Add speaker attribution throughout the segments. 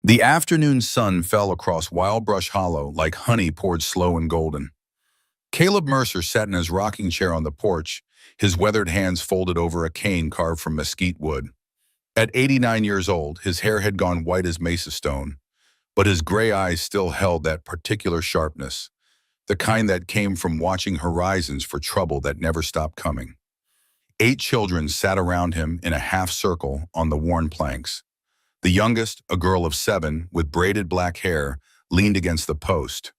Speaker 1: The afternoon sun fell across Wildbrush Hollow like honey poured slow and golden. Caleb Mercer sat in his rocking chair on the porch, his weathered hands folded over a cane carved from mesquite wood. At 89 years old, his hair had gone white as mesa stone, but his gray eyes still held that particular sharpness, the kind that came from watching horizons for trouble that never stopped coming. 8 children sat around him in a half circle on the worn planks. The youngest, a girl of 7 with braided black hair, leaned against the post.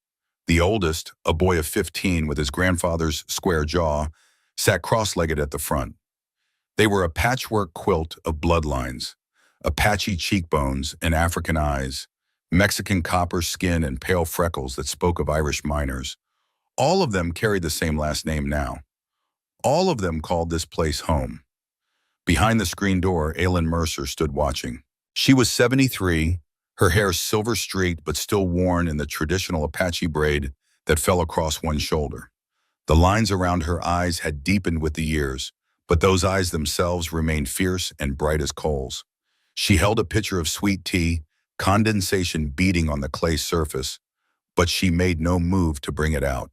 Speaker 1: The oldest, a boy of 15 with his grandfather's square jaw, sat cross-legged at the front. They were a patchwork quilt of bloodlines, Apache cheekbones and African eyes, Mexican copper skin and pale freckles that spoke of Irish miners. All of them carried the same last name now. All of them called this place home. Behind the screen door, Aylin Mercer stood watching. She was 73, her hair silver-streaked but still worn in the traditional Apache braid that fell across one shoulder. The lines around her eyes had deepened with the years, but those eyes themselves remained fierce and bright as coals. She held a pitcher of sweet tea, condensation beating on the clay surface, but she made no move to bring it out.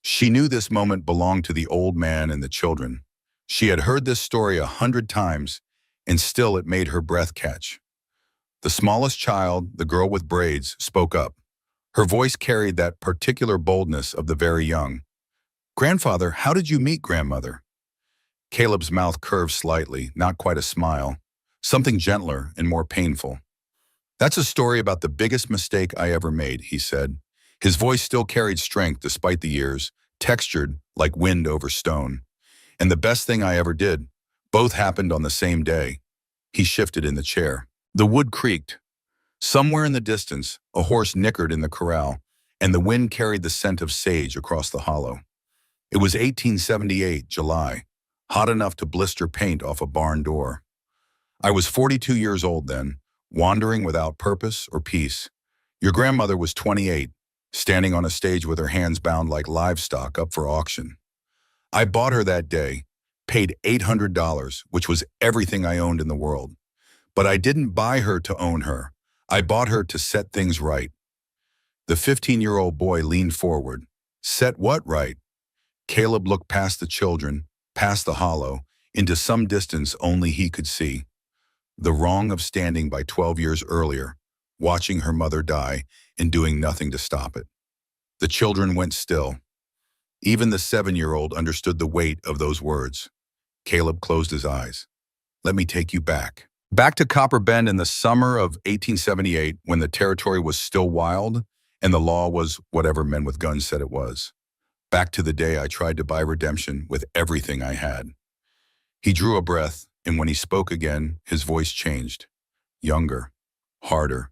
Speaker 1: She knew this moment belonged to the old man and the children. She had heard this story 100 times, and still it made her breath catch. The smallest child, the girl with braids, spoke up. Her voice carried that particular boldness of the very young. "Grandfather, how did you meet grandmother?" Caleb's mouth curved slightly, not quite a smile, something gentler and more painful. "That's a story about the biggest mistake I ever made," he said. His voice still carried strength despite the years, textured like wind over stone. "And the best thing I ever did. Both happened on the same day." He shifted in the chair. The wood creaked. Somewhere in the distance, a horse nickered in the corral, and the wind carried the scent of sage across the hollow. It was 1878, July, hot enough to blister paint off a barn door. I was 42 years old then, wandering without purpose or peace. Your grandmother was 28, standing on a stage with her hands bound like livestock up for auction. I bought her that day, paid $800, which was everything I owned in the world. But I didn't buy her to own her. I bought her to set things right. The 15-year-old boy leaned forward. Set what right? Caleb looked past the children, past the hollow, into some distance only he could see. The wrong of standing by 12 years earlier, watching her mother die and doing nothing to stop it. The children went still. Even the 7-year-old understood the weight of those words. Caleb closed his eyes. "Let me take you back." Back to Copper Bend in the summer of 1878, when the territory was still wild and the law was whatever men with guns said it was. Back to the day I tried to buy redemption with everything I had. He drew a breath, and when he spoke again, his voice changed. Younger, harder,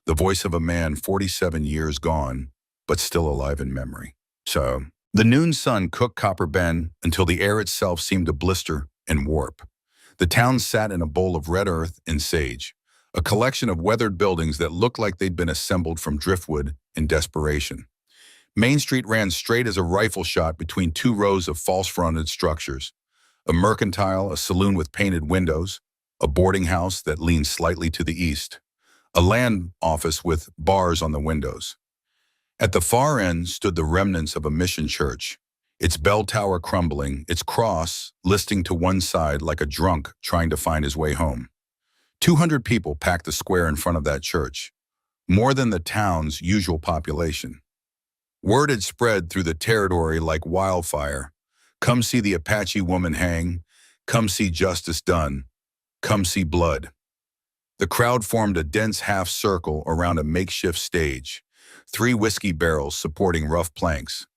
Speaker 1: the voice of a man 47 years gone, but still alive in memory. So, the noon sun cooked Copper Bend until the air itself seemed to blister and warp. The town sat in a bowl of red earth and sage, a collection of weathered buildings that looked like they'd been assembled from driftwood in desperation. Main Street ran straight as a rifle shot between 2 rows of false-fronted structures. A mercantile, a saloon with painted windows, a boarding house that leaned slightly to the east, a land office with bars on the windows. At the far end stood the remnants of a mission church, its bell tower crumbling, its cross listing to one side like a drunk trying to find his way home. 200 people packed the square in front of that church, more than the town's usual population. Word had spread through the territory like wildfire. Come see the Apache woman hang. Come see justice done. Come see blood. The crowd formed a dense half circle around a makeshift stage, 3 whiskey barrels supporting rough planks.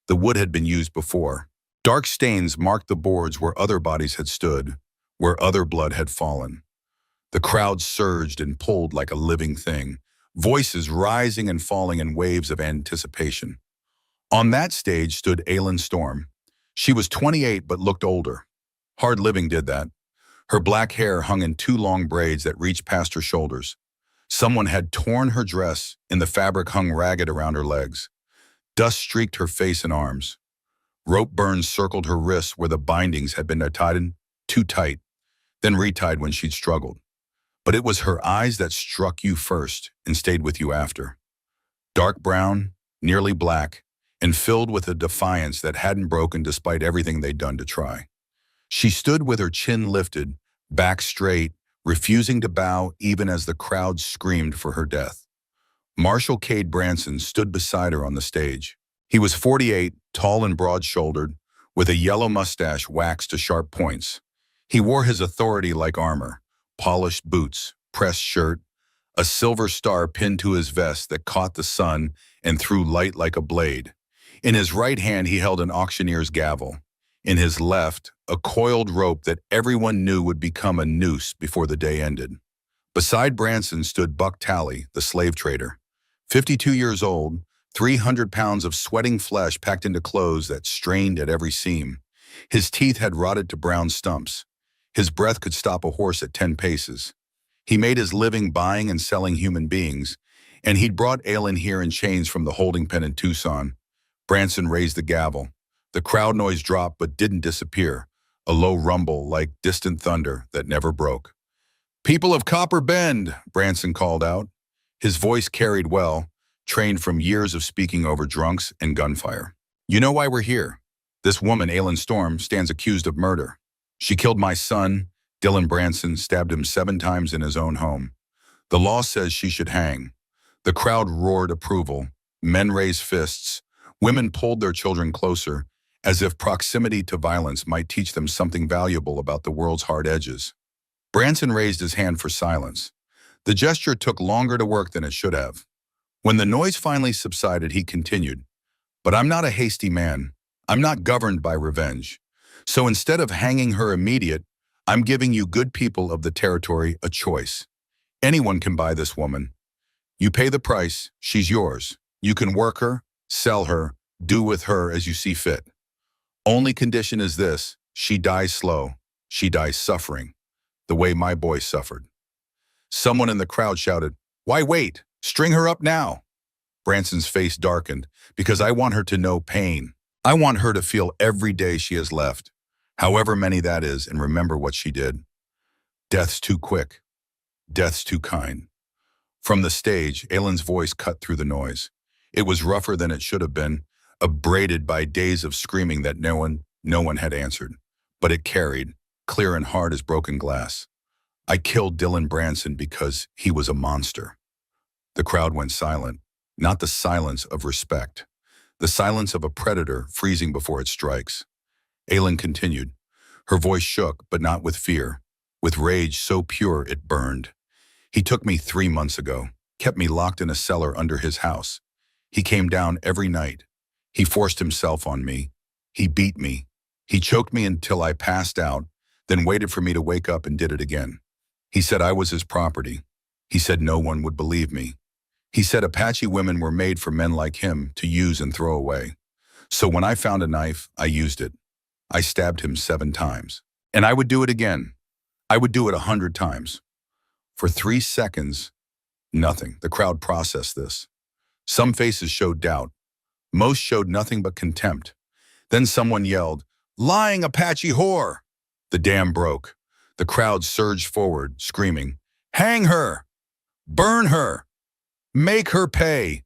Speaker 1: The wood had been used before. Dark stains marked the boards where other bodies had stood, where other blood had fallen. The crowd surged and pulled like a living thing, voices rising and falling in waves of anticipation. On that stage stood Aylin Storm. She was 28 but looked older. Hard living did that. Her black hair hung in 2 long braids that reached past her shoulders. Someone had torn her dress and the fabric hung ragged around her legs. Dust streaked her face and arms. Rope burns circled her wrists where the bindings had been tied too tight, then retied when she'd struggled. But it was her eyes that struck you first and stayed with you after. Dark brown, nearly black, and filled with a defiance that hadn't broken despite everything they'd done to try. She stood with her chin lifted, back straight, refusing to bow even as the crowd screamed for her death. Marshal Cade Branson stood beside her on the stage. He was 48, tall and broad-shouldered, with a yellow mustache waxed to sharp points. He wore his authority like armor, polished boots, pressed shirt, a silver star pinned to his vest that caught the sun and threw light like a blade. In his right hand he held an auctioneer's gavel. In his left, a coiled rope that everyone knew would become a noose before the day ended. Beside Branson stood Buck Tally, the slave trader. 52 years old, 300 pounds of sweating flesh packed into clothes that strained at every seam. His teeth had rotted to brown stumps. His breath could stop a horse at 10 paces. He made his living buying and selling human beings, and he'd brought Aylin here in chains from the holding pen in Tucson. Branson raised the gavel. The crowd noise dropped but didn't disappear, a low rumble like distant thunder that never broke. "People of Copper Bend," Branson called out. His voice carried well, trained from years of speaking over drunks and gunfire. "You know why we're here. This woman, Aylin Storm, stands accused of murder. She killed my son. Dylan Branson stabbed him 7 times in his own home. The law says she should hang." The crowd roared approval. Men raised fists. Women pulled their children closer, as if proximity to violence might teach them something valuable about the world's hard edges. Branson raised his hand for silence. The gesture took longer to work than it should have. When the noise finally subsided, he continued, "But I'm not a hasty man. I'm not governed by revenge. So instead of hanging her immediate, I'm giving you good people of the territory a choice. Anyone can buy this woman. You pay the price, she's yours. You can work her, sell her, do with her as you see fit. Only condition is this: she dies slow. She dies suffering, the way my boy suffered." Someone in the crowd shouted, "Why wait? String her up now." Branson's face darkened. "Because I want her to know pain. I want her to feel every day she has left, however many that is, and remember what she did. Death's too quick. Death's too kind." From the stage, Aylin's voice cut through the noise. It was rougher than it should have been, abraded by days of screaming that no one had answered. But it carried, clear and hard as broken glass. "I killed Dylan Branson because he was a monster." The crowd went silent, not the silence of respect, the silence of a predator freezing before it strikes. Aylin continued. Her voice shook, but not with fear, with rage so pure it burned. "He took me 3 months ago, kept me locked in a cellar under his house. He came down every night. He forced himself on me. He beat me. He choked me until I passed out, then waited for me to wake up and did it again. He said I was his property. He said no one would believe me. He said Apache women were made for men like him to use and throw away. So when I found a knife, I used it. I stabbed him 7 times. And I would do it again. I would do it 100 times. For 3 seconds, nothing. The crowd processed this. Some faces showed doubt. Most showed nothing but contempt. Then someone yelled, "Lying Apache whore!" The dam broke. The crowd surged forward, screaming, "Hang her! Burn her! Make her pay!"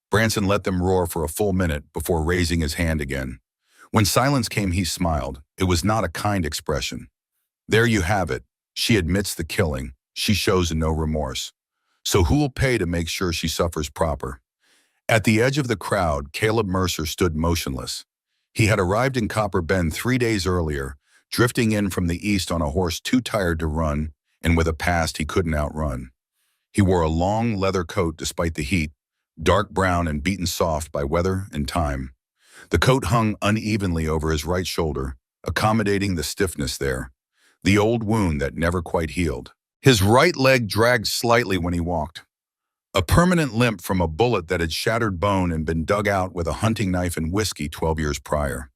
Speaker 1: Branson let them roar for a full minute before raising his hand again. When silence came, he smiled. It was not a kind expression. "There you have it. She admits the killing. She shows no remorse. So who'll pay to make sure she suffers proper?" At the edge of the crowd, Caleb Mercer stood motionless. He had arrived in Copper Bend 3 days earlier, drifting in from the east on a horse too tired to run and with a past he couldn't outrun. He wore a long leather coat despite the heat, dark brown and beaten soft by weather and time. The coat hung unevenly over his right shoulder, accommodating the stiffness there, the old wound that never quite healed. His right leg dragged slightly when he walked, a permanent limp from a bullet that had shattered bone and been dug out with a hunting knife and whiskey 12 years prior.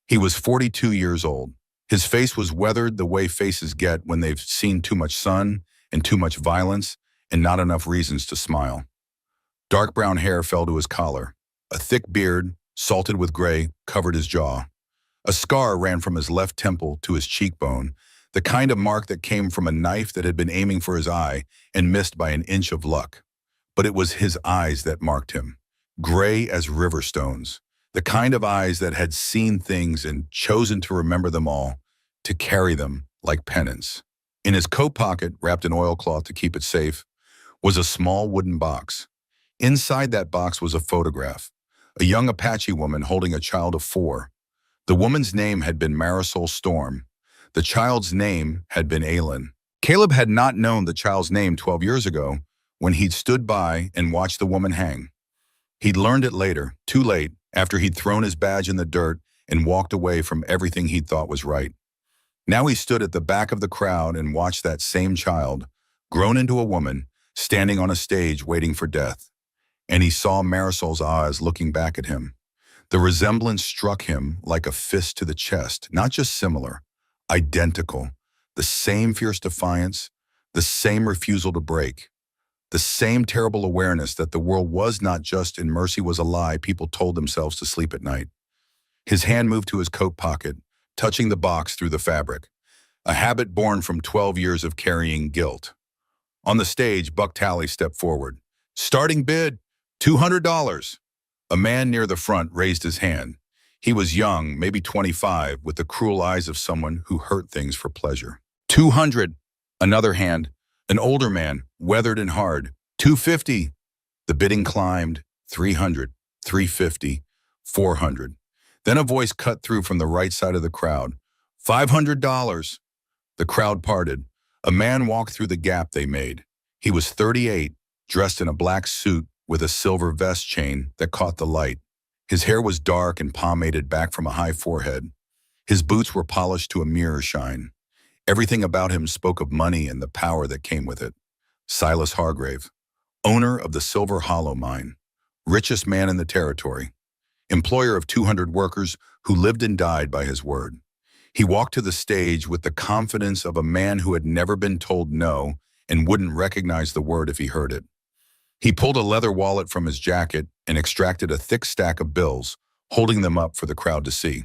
Speaker 1: He was 42 years old. His face was weathered the way faces get when they've seen too much sun and too much violence and not enough reasons to smile. Dark brown hair fell to his collar. A thick beard, salted with gray, covered his jaw. A scar ran from his left temple to his cheekbone, The kind of mark that came from a knife that had been aiming for his eye and missed by an inch of luck. But it was his eyes that marked him, gray as river stones, the kind of eyes that had seen things and chosen to remember them all, to carry them like penance. In his coat pocket, wrapped in oilcloth to keep it safe, was a small wooden box. Inside that box was a photograph, a young Apache woman holding a child of 4. The woman's name had been Marisol Storm. The child's name had been Aylin. Caleb had not known the child's name 12 years ago when he'd stood by and watched the woman hang. He'd learned it later, too late, after he'd thrown his badge in the dirt and walked away from everything he'd thought was right. Now he stood at the back of the crowd and watched that same child, grown into a woman, standing on a stage waiting for death. And he saw Marisol's eyes looking back at him. The resemblance struck him like a fist to the chest, not just similar, identical. The same fierce defiance, the same refusal to break, the same terrible awareness that the world was not just and mercy was a lie people told themselves to sleep at night. His hand moved to his coat pocket, touching the box through the fabric, a habit born from 12 years of carrying guilt. On the stage, Buck Tally stepped forward. Starting bid, $200. A man near the front raised his hand. He was young, maybe 25, with the cruel eyes of someone who hurt things for pleasure. 200. Another hand, an older man, weathered and hard. 250. The bidding climbed. 300, 350, 400. Then a voice cut through from the right side of the crowd. $500. The crowd parted. A man walked through the gap they made. He was 38, dressed in a black suit with a silver vest chain that caught the light. His hair was dark and pomaded back from a high forehead. His boots were polished to a mirror shine. Everything about him spoke of money and the power that came with it. Silas Hargrave, owner of the Silver Hollow mine, richest man in the territory, employer of 200 workers who lived and died by his word. He walked to the stage with the confidence of a man who had never been told no and wouldn't recognize the word if he heard it. He pulled a leather wallet from his jacket and extracted a thick stack of bills, holding them up for the crowd to see.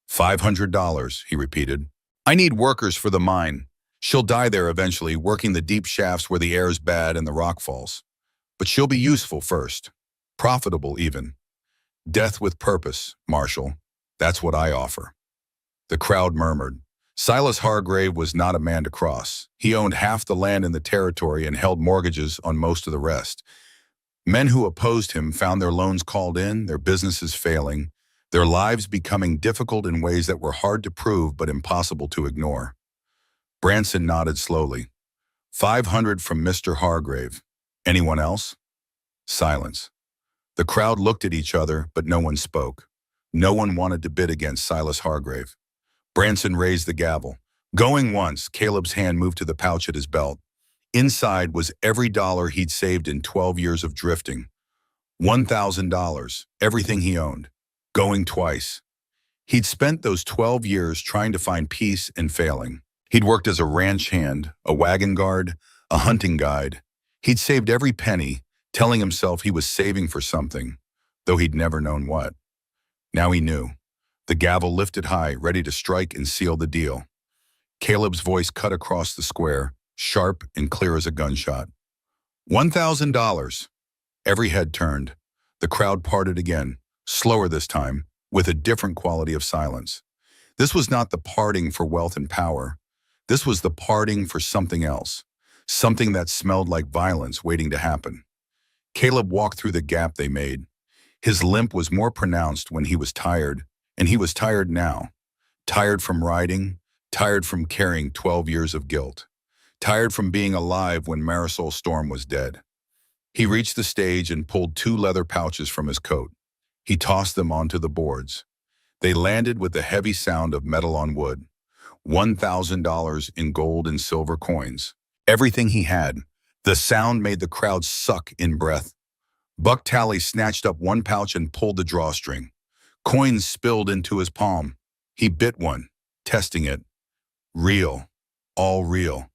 Speaker 1: $500, he repeated. I need workers for the mine. She'll die there eventually, working the deep shafts where the air's bad and the rock falls. But she'll be useful first. Profitable, even. Death with purpose, Marshal. That's what I offer. The crowd murmured. Silas Hargrave was not a man to cross. He owned half the land in the territory and held mortgages on most of the rest. Men who opposed him found their loans called in, their businesses failing, their lives becoming difficult in ways that were hard to prove but impossible to ignore. Branson nodded slowly. 500 from Mr. Hargrave. Anyone else? Silence. The crowd looked at each other, but no one spoke. No one wanted to bid against Silas Hargrave. Branson raised the gavel. Going once, Caleb's hand moved to the pouch at his belt. Inside was every dollar he'd saved in 12 years of drifting. $1,000, everything he owned. Going twice. He'd spent those 12 years trying to find peace and failing. He'd worked as a ranch hand, a wagon guard, a hunting guide. He'd saved every penny, telling himself he was saving for something, though he'd never known what. Now he knew. The gavel lifted high, ready to strike and seal the deal. Caleb's voice cut across the square, sharp and clear as a gunshot. $1,000. Every head turned. The crowd parted again, slower this time, with a different quality of silence. This was not the parting for wealth and power. This was the parting for something else, something that smelled like violence waiting to happen. Caleb walked through the gap they made. His limp was more pronounced when he was tired, and he was tired now. Tired from riding, tired from carrying 12 years of guilt, tired from being alive when Marisol Storm was dead. He reached the stage and pulled 2 leather pouches from his coat. He tossed them onto the boards. They landed with the heavy sound of metal on wood. $1,000 in gold and silver coins. Everything he had. The sound made the crowd suck in breath. Buck Tally snatched up one pouch and pulled the drawstring. Coins spilled into his palm. He bit one, testing it. Real. All real.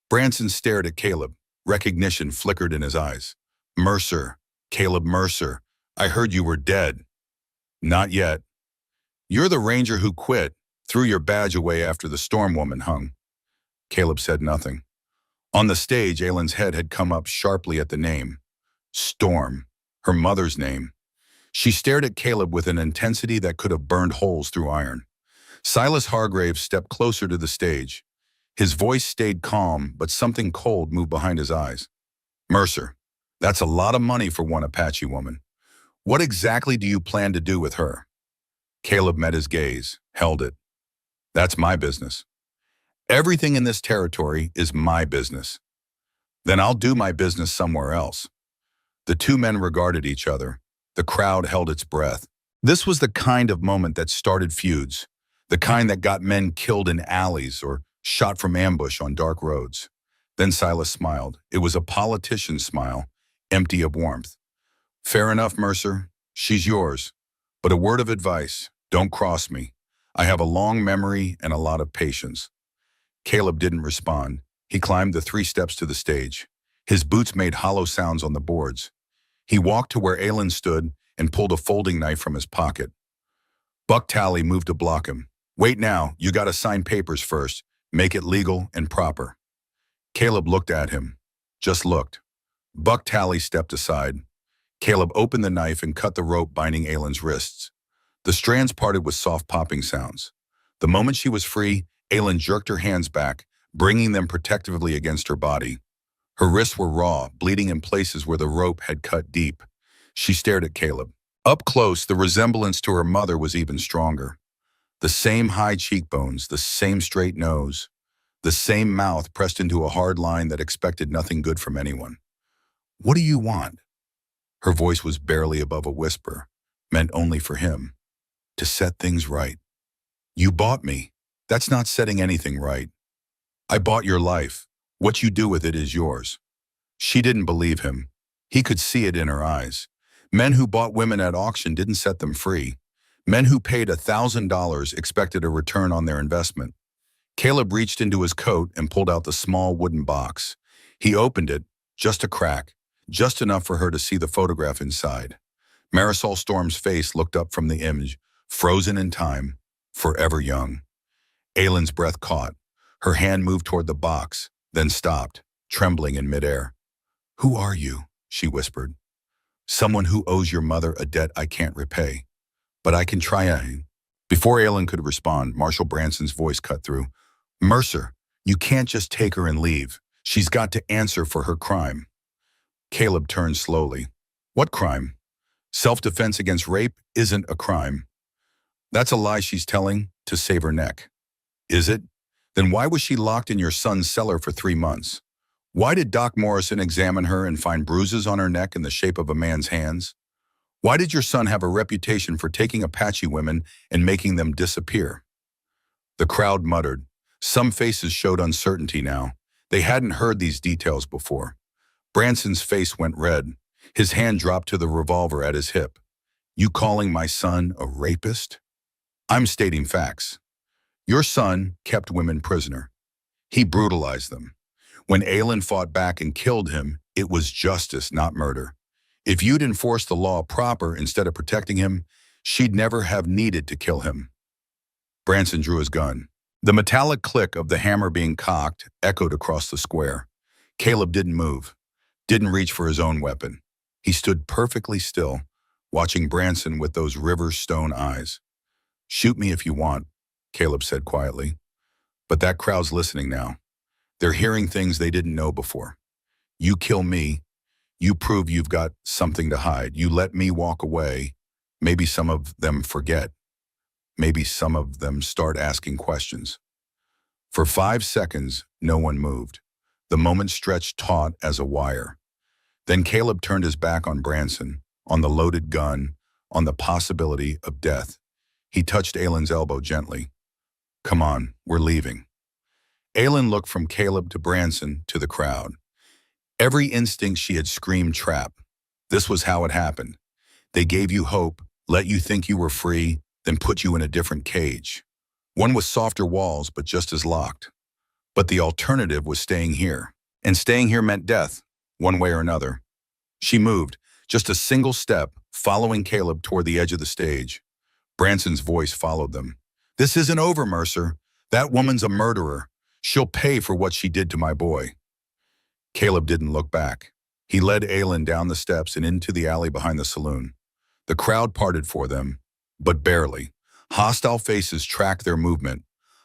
Speaker 1: Branson stared at Caleb. Recognition flickered in his eyes. Mercer. Caleb Mercer. I heard you were dead. Not yet. You're the ranger who quit, threw your badge away after the storm woman hung. Caleb said nothing. On the stage, Aylin's head had come up sharply at the name. Storm. Her mother's name. She stared at Caleb with an intensity that could have burned holes through iron. Silas Hargraves stepped closer to the stage. His voice stayed calm, but something cold moved behind his eyes. Mercer, that's a lot of money for one Apache woman. What exactly do you plan to do with her? Caleb met his gaze, held it. That's my business. Everything in this territory is my business. Then I'll do my business somewhere else. The two men regarded each other. The crowd held its breath. This was the kind of moment that started feuds, the kind that got men killed in alleys or shot from ambush on dark roads. Then Silas smiled. It was a politician's smile, empty of warmth. Fair enough, Mercer. She's yours. But a word of advice, don't cross me. I have a long memory and a lot of patience. Caleb didn't respond. He climbed the 3 steps to the stage. His boots made hollow sounds on the boards. He walked to where Aylin stood and pulled a folding knife from his pocket. Buck Tally moved to block him. Wait now, you gotta sign papers first. Make it legal and proper. Caleb looked at him. Just looked. Buck Tally stepped aside. Caleb opened the knife and cut the rope binding Aylin's wrists. The strands parted with soft popping sounds. The moment she was free, Aylin jerked her hands back, bringing them protectively against her body. Her wrists were raw, bleeding in places where the rope had cut deep. She stared at Caleb. Up close, the resemblance to her mother was even stronger. The same high cheekbones, the same straight nose, the same mouth pressed into a hard line that expected nothing good from anyone. What do you want? Her voice was barely above a whisper, meant only for him. To set things right. You bought me. That's not setting anything right. I bought your life. What you do with it is yours. She didn't believe him. He could see it in her eyes. Men who bought women at auction didn't set them free. Men who paid $1,000 expected a return on their investment. Caleb reached into his coat and pulled out the small wooden box. He opened it, just a crack, just enough for her to see the photograph inside. Marisol Storm's face looked up from the image, frozen in time, forever young. Aylin's breath caught. Her hand moved toward the box, then stopped, trembling in midair. Who are you? She whispered. Someone who owes your mother a debt I can't repay. But I can try. Before Aylin could respond, Marshal Branson's voice cut through. Mercer, you can't just take her and leave. She's got to answer for her crime. Caleb turned slowly. What crime? Self-defense against rape isn't a crime. That's a lie she's telling to save her neck. Is it? Then why was she locked in your son's cellar for 3 months? Why did Doc Morrison examine her and find bruises on her neck in the shape of a man's hands? Why did your son have a reputation for taking Apache women and making them disappear? The crowd muttered. Some faces showed uncertainty now. They hadn't heard these details before. Branson's face went red. His hand dropped to the revolver at his hip. You calling my son a rapist? I'm stating facts. Your son kept women prisoner. He brutalized them. When Aylin fought back and killed him, it was justice, not murder. If you'd enforced the law proper instead of protecting him, she'd never have needed to kill him. Branson drew his gun. The metallic click of the hammer being cocked echoed across the square. Caleb didn't move, didn't reach for his own weapon. He stood perfectly still, watching Branson with those river stone eyes. Shoot me if you want, Caleb said quietly. But that crowd's listening now. They're hearing things they didn't know before. You kill me, you prove you've got something to hide. You let me walk away. Maybe some of them forget. Maybe some of them start asking questions. For 5 seconds, no one moved. The moment stretched taut as a wire. Then Caleb turned his back on Branson, on the loaded gun, on the possibility of death. He touched Aylin's elbow gently. Come on, we're leaving. Aylin looked from Caleb to Branson to the crowd. Every instinct she had screamed trap. This was how it happened. They gave you hope, let you think you were free, then put you in a different cage. One with softer walls, but just as locked. But the alternative was staying here. And staying here meant death, one way or another. She moved, just a single step, following Caleb toward the edge of the stage. Branson's voice followed them. This isn't over, Mercer. That woman's a murderer. She'll pay for what she did to my boy." Caleb didn't look back. He led Aylin down the steps and into the alley behind the saloon. The crowd parted for them, but barely. Hostile faces tracked their movement.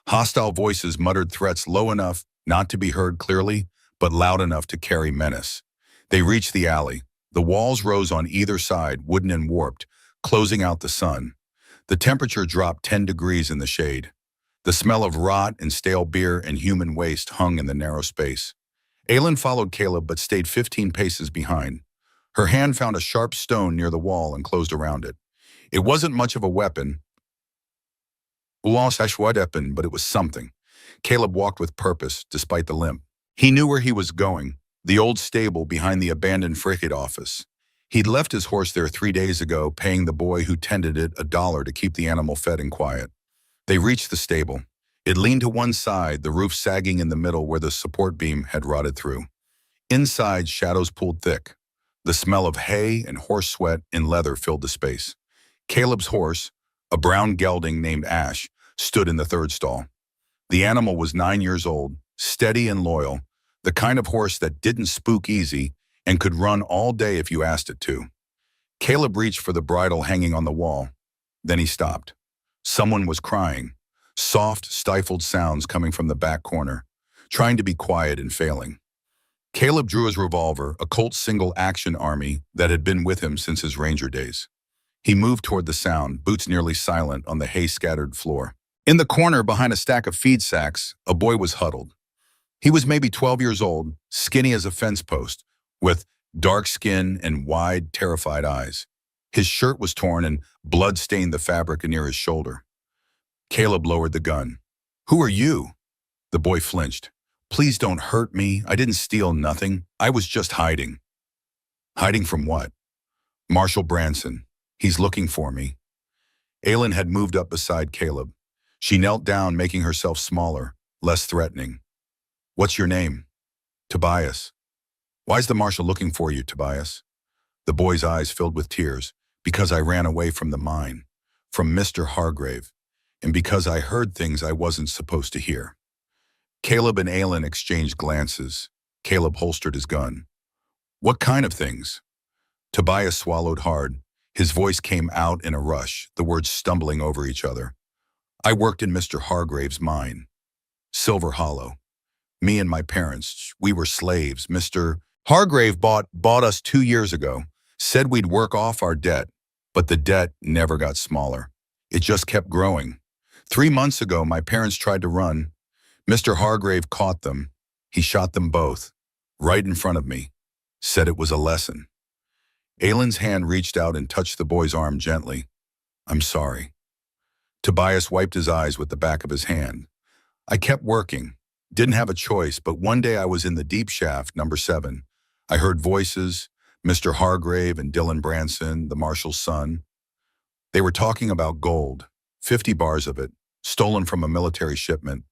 Speaker 1: Hostile voices muttered threats low enough not to be heard clearly, but loud enough to carry menace. They reached the alley. The walls rose on either side, wooden and warped, closing out the sun. The temperature dropped 10 degrees in the shade. The smell of rot and stale beer and human waste hung in the narrow space. Aylin followed Caleb but stayed 15 paces behind. Her hand found a sharp stone near the wall and closed around it. It wasn't much of a weapon, but it was something. Caleb walked with purpose, despite the limp. He knew where he was going, the old stable behind the abandoned frigate office. He'd left his horse there 3 days ago, paying the boy who tended it $1 to keep the animal fed and quiet. They reached the stable. It leaned to one side, the roof sagging in the middle where the support beam had rotted through. Inside, shadows pulled thick. The smell of hay and horse sweat and leather filled the space. Caleb's horse, a brown gelding named Ash, stood in the third stall. The animal was 9 years old, steady and loyal, the kind of horse that didn't spook easy and could run all day if you asked it to. Caleb reached for the bridle hanging on the wall. Then he stopped. Someone was crying, soft, stifled sounds coming from the back corner, trying to be quiet and failing. Caleb drew his revolver, a Colt single-action army that had been with him since his ranger days. He moved toward the sound, boots nearly silent on the hay-scattered floor. In the corner behind a stack of feed sacks, a boy was huddled. He was maybe 12 years old, skinny as a fence post, with dark skin and wide, terrified eyes. His shirt was torn and blood stained the fabric near his shoulder. Caleb lowered the gun. "Who are you?" The boy flinched. "Please don't hurt me. I didn't steal nothing. I was just hiding." "Hiding from what?" "Marshal Branson. He's looking for me." Aylin had moved up beside Caleb. She knelt down, making herself smaller, less threatening. "What's your name?" "Tobias." "Why's the marshal looking for you, Tobias?" The boy's eyes filled with tears. "Because I ran away from the mine, from Mr. Hargrave, and because I heard things I wasn't supposed to hear." Caleb and Aylin exchanged glances. Caleb holstered his gun. "What kind of things?" Tobias swallowed hard. His voice came out in a rush, the words stumbling over each other. "I worked in Mr. Hargrave's mine. Silver Hollow. Me and my parents, we were slaves. Mr. Hargrave bought us 2 years ago, said we'd work off our debt, but the debt never got smaller. It just kept growing. 3 months ago, my parents tried to run. Mr. Hargrave caught them. He shot them both, right in front of me. Said it was a lesson." Aylin's hand reached out and touched the boy's arm gently. "I'm sorry." Tobias wiped his eyes with the back of his hand. "I kept working. Didn't have a choice, but one day I was in the deep shaft, number 7. I heard voices, Mr. Hargrave and Dylan Branson, the marshal's son. They were talking about gold, 50 bars of it, stolen from a military shipment.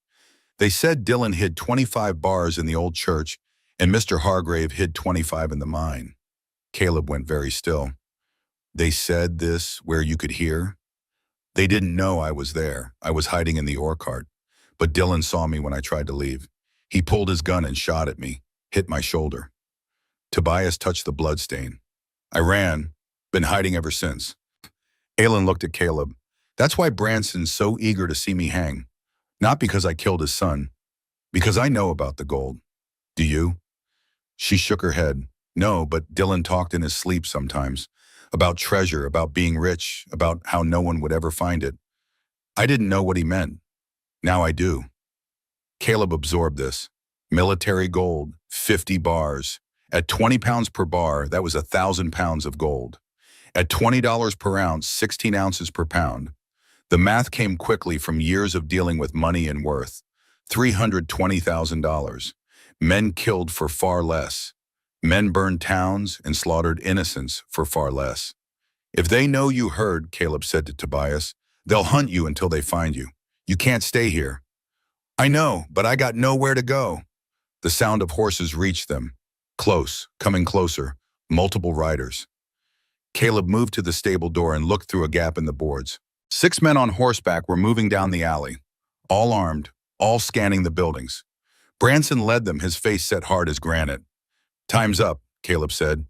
Speaker 1: They said Dylan hid 25 bars in the old church, and Mr. Hargrave hid 25 in the mine." Caleb went very still. "They said this where you could hear?" "They didn't know I was there. I was hiding in the ore cart. But Dylan saw me when I tried to leave. He pulled his gun and shot at me, hit my shoulder." Tobias touched the bloodstain. "I ran, been hiding ever since." Aylin looked at Caleb. "That's why Branson's so eager to see me hang. Not because I killed his son, because I know about the gold. Do you?" She shook her head. "No, but Dylan talked in his sleep sometimes. About treasure, about being rich, about how no one would ever find it. I didn't know what he meant. Now I do." Caleb absorbed this. Military gold, 50 bars. At 20 pounds per bar, that was 1,000 pounds of gold. At $20 per ounce, 16 ounces per pound. The math came quickly from years of dealing with money and worth. $320,000. Men killed for far less. Men burned towns and slaughtered innocents for far less. "If they know you heard," Caleb said to Tobias, "they'll hunt you until they find you. You can't stay here." "I know, but I got nowhere to go." The sound of horses reached them. Close, coming closer, multiple riders. Caleb moved to the stable door and looked through a gap in the boards. 6 men on horseback were moving down the alley, all armed, all scanning the buildings. Branson led them, his face set hard as granite. "Time's up," Caleb said.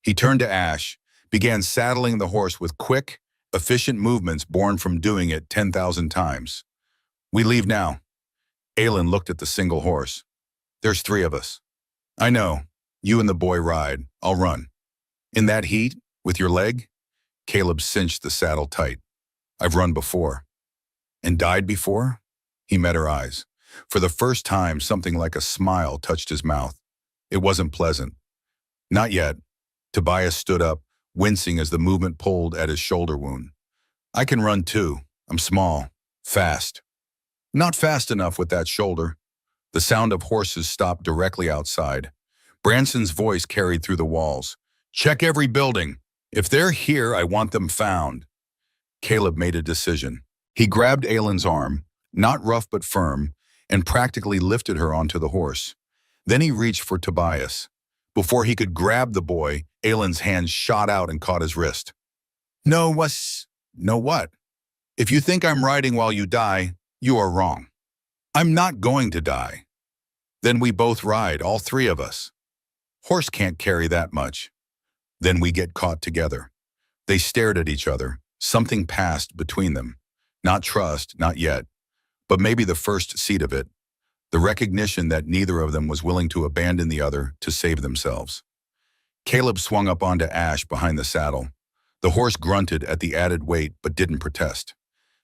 Speaker 1: He turned to Ash, began saddling the horse with quick, efficient movements born from doing it 10,000 times. "We leave now." Aelin looked at the single horse. "There's 3 of us." "I know. You and the boy ride. I'll run." "In that heat? With your leg?" Caleb cinched the saddle tight. "I've run before." "And died before?" He met her eyes. For the first time, something like a smile touched his mouth. It wasn't pleasant. "Not yet." Tobias stood up, wincing as the movement pulled at his shoulder wound. "I can run too. I'm small. Fast." "Not fast enough with that shoulder." The sound of horses stopped directly outside. Branson's voice carried through the walls. "Check every building. If they're here, I want them found." Caleb made a decision. He grabbed Aelin's arm, not rough but firm, and practically lifted her onto the horse. Then he reached for Tobias. Before he could grab the boy, Aelin's hand shot out and caught his wrist. "No, no what? If you think I'm riding while you die, you are wrong. I'm not going to die." "Then we both ride, all 3 of us." "Horse can't carry that much." "Then we get caught together." They stared at each other. Something passed between them. Not trust, not yet, but maybe the first seed of it. The recognition that neither of them was willing to abandon the other to save themselves. Caleb swung up onto Ash behind the saddle. The horse grunted at the added weight but didn't protest.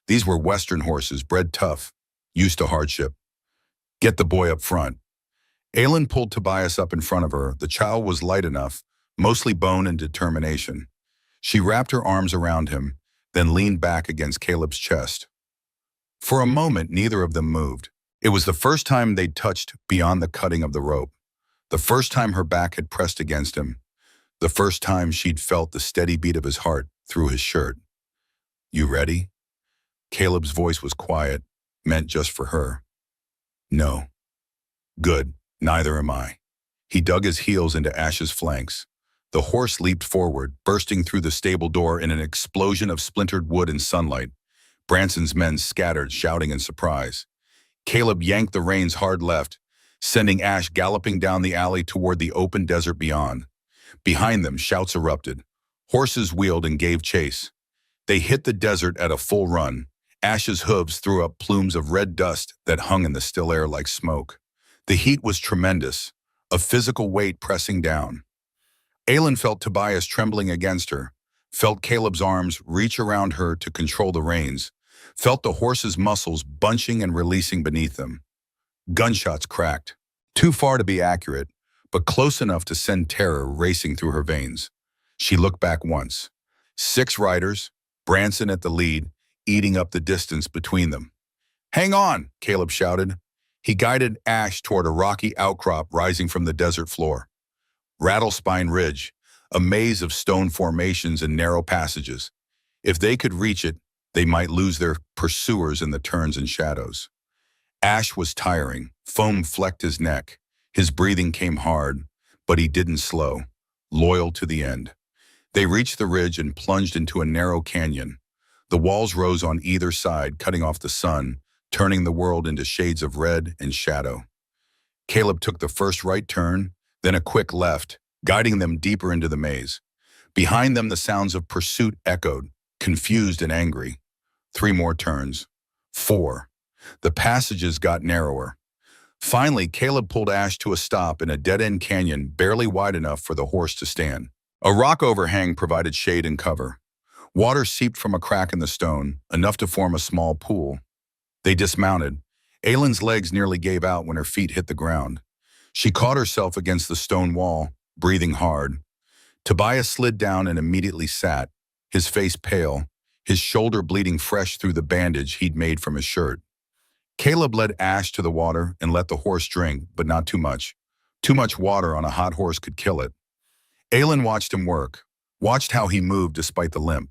Speaker 1: These were Western horses, bred tough, used to hardship. "Get the boy up front." Aelin pulled Tobias up in front of her. The child was light enough, mostly bone and determination. She wrapped her arms around him, then leaned back against Caleb's chest. For a moment, neither of them moved. It was the first time they'd touched beyond the cutting of the rope. The first time her back had pressed against him. The first time she'd felt the steady beat of his heart through his shirt. "You ready?" Caleb's voice was quiet, meant just for her. "No." "Good, neither am I." He dug his heels into Ash's flanks. The horse leaped forward, bursting through the stable door in an explosion of splintered wood and sunlight. Branson's men scattered, shouting in surprise. Caleb yanked the reins hard left, sending Ash galloping down the alley toward the open desert beyond. Behind them, shouts erupted. Horses wheeled and gave chase. They hit the desert at a full run. Ash's hooves threw up plumes of red dust that hung in the still air like smoke. The heat was tremendous, a physical weight pressing down. Aelin felt Tobias trembling against her, felt Caleb's arms reach around her to control the reins, felt the horse's muscles bunching and releasing beneath them. Gunshots cracked, too far to be accurate, but close enough to send terror racing through her veins. She looked back once. 6 riders, Branson at the lead, eating up the distance between them. "Hang on," Caleb shouted. He guided Ash toward a rocky outcrop rising from the desert floor. Rattlespine Ridge, a maze of stone formations and narrow passages. If they could reach it, they might lose their pursuers in the turns and shadows. Ash was tiring. Foam flecked his neck. His breathing came hard, but he didn't slow, loyal to the end. They reached the ridge and plunged into a narrow canyon. The walls rose on either side, cutting off the sun, turning the world into shades of red and shadow. Caleb took the first right turn, then a quick left, guiding them deeper into the maze. Behind them, the sounds of pursuit echoed, confused and angry. 3 more turns. 4. The passages got narrower. Finally, Caleb pulled Ash to a stop in a dead-end canyon barely wide enough for the horse to stand. A rock overhang provided shade and cover. Water seeped from a crack in the stone, enough to form a small pool. They dismounted. Aelin's legs nearly gave out when her feet hit the ground. She caught herself against the stone wall, breathing hard. Tobias slid down and immediately sat, his face pale, his shoulder bleeding fresh through the bandage he'd made from his shirt. Caleb led Ash to the water and let the horse drink, but not too much. Too much water on a hot horse could kill it. Aelin watched him work, watched how he moved despite the limp,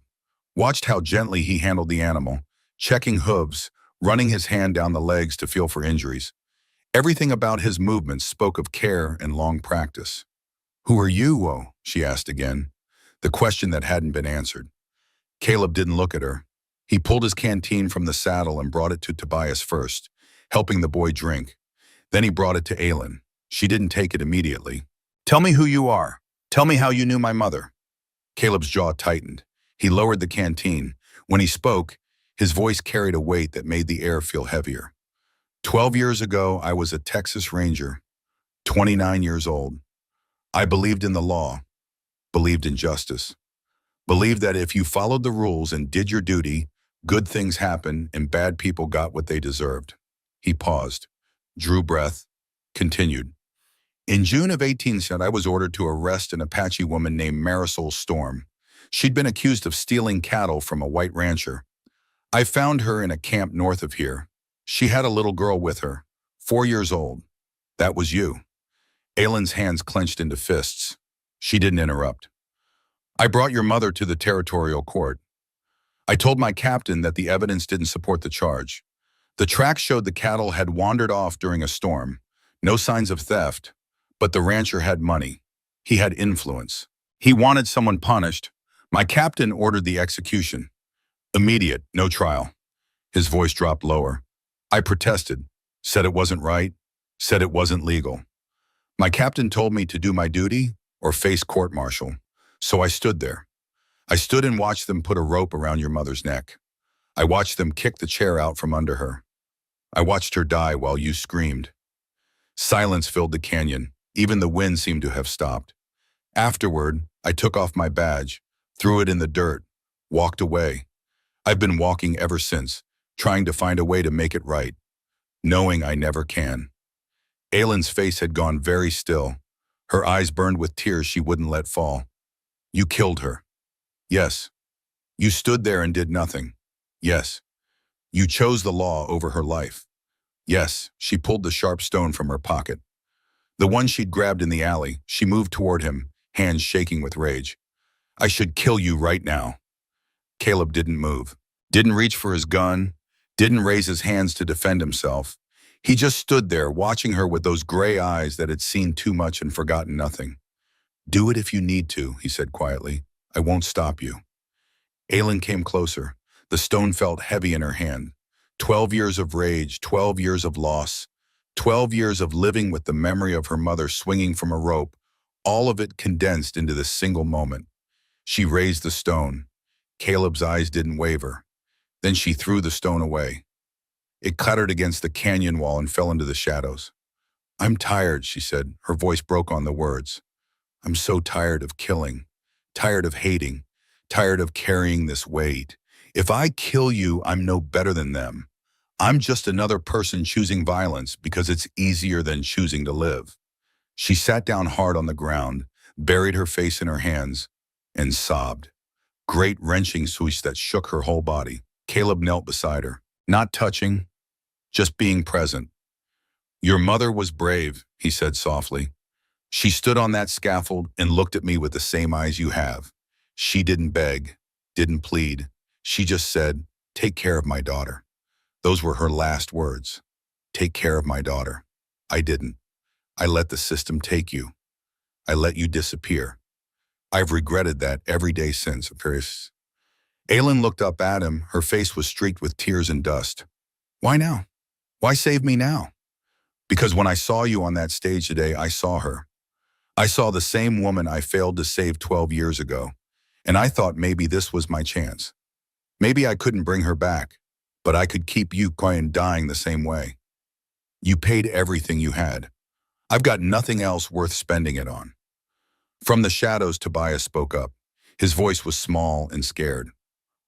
Speaker 1: watched how gently he handled the animal, checking hooves, running his hand down the legs to feel for injuries. Everything about his movements spoke of care and long practice. "Who are you, Wo?" she asked again, the question that hadn't been answered. Caleb didn't look at her. He pulled his canteen from the saddle and brought it to Tobias first, helping the boy drink. Then he brought it to Aylin. She didn't take it immediately. Tell me who you are. Tell me how you knew my mother. Caleb's jaw tightened. He lowered the canteen. When he spoke, his voice carried a weight that made the air feel heavier. 12 years ago, I was a Texas Ranger, 29 years old. I believed in the law, believed in justice, believed that if you followed the rules and did your duty, good things happened and bad people got what they deserved. He paused, drew breath, continued. In June of 1870, I was ordered to arrest an Apache woman named Marisol Storm. She'd been accused of stealing cattle from a white rancher. I found her in a camp north of here. She had a little girl with her, 4 years old. That was you. Aylin's hands clenched into fists. She didn't interrupt. I brought your mother to the territorial court. I told my captain that the evidence didn't support the charge. The tracks showed the cattle had wandered off during a storm. No signs of theft, but the rancher had money. He had influence. He wanted someone punished. My captain ordered the execution. Immediate, no trial. His voice dropped lower. I protested, said it wasn't right, said it wasn't legal. My captain told me to do my duty or face court-martial. So I stood there. I stood and watched them put a rope around your mother's neck. I watched them kick the chair out from under her. I watched her die while you screamed. Silence filled the canyon. Even the wind seemed to have stopped. Afterward, I took off my badge, threw it in the dirt, walked away. I've been walking ever since, trying to find a way to make it right, knowing I never can. Aylin's face had gone very still. Her eyes burned with tears she wouldn't let fall. You killed her. Yes. You stood there and did nothing. Yes. You chose the law over her life. Yes, she pulled the sharp stone from her pocket. The one she'd grabbed in the alley, she moved toward him, hands shaking with rage. I should kill you right now. Caleb didn't move, didn't reach for his gun, didn't raise his hands to defend himself. He just stood there, watching her with those gray eyes that had seen too much and forgotten nothing. Do it if you need to, he said quietly. I won't stop you. Aylin came closer. The stone felt heavy in her hand. 12 years of rage, 12 years of loss, 12 years of living with the memory of her mother swinging from a rope, all of it condensed into this single moment. She raised the stone. Caleb's eyes didn't waver. Then she threw the stone away. It clattered against the canyon wall and fell into the shadows. I'm tired, she said. Her voice broke on the words. I'm so tired of killing, tired of hating, tired of carrying this weight. If I kill you, I'm no better than them. I'm just another person choosing violence because it's easier than choosing to live. She sat down hard on the ground, buried her face in her hands, and sobbed. Great wrenching swoosh that shook her whole body. Caleb knelt beside her, not touching, just being present. Your mother was brave, he said softly. She stood on that scaffold and looked at me with the same eyes you have. She didn't beg, didn't plead. She just said, take care of my daughter. Those were her last words. Take care of my daughter. I didn't. I let the system take you. I let you disappear. I've regretted that every day since. Aylin looked up at him. Her face was streaked with tears and dust. Why now? Why save me now? Because when I saw you on that stage today, I saw her. I saw the same woman I failed to save 12 years ago. And I thought maybe this was my chance. Maybe I couldn't bring her back, but I could keep you quiet and dying the same way. You paid everything you had. I've got nothing else worth spending it on. From the shadows, Tobias spoke up. His voice was small and scared.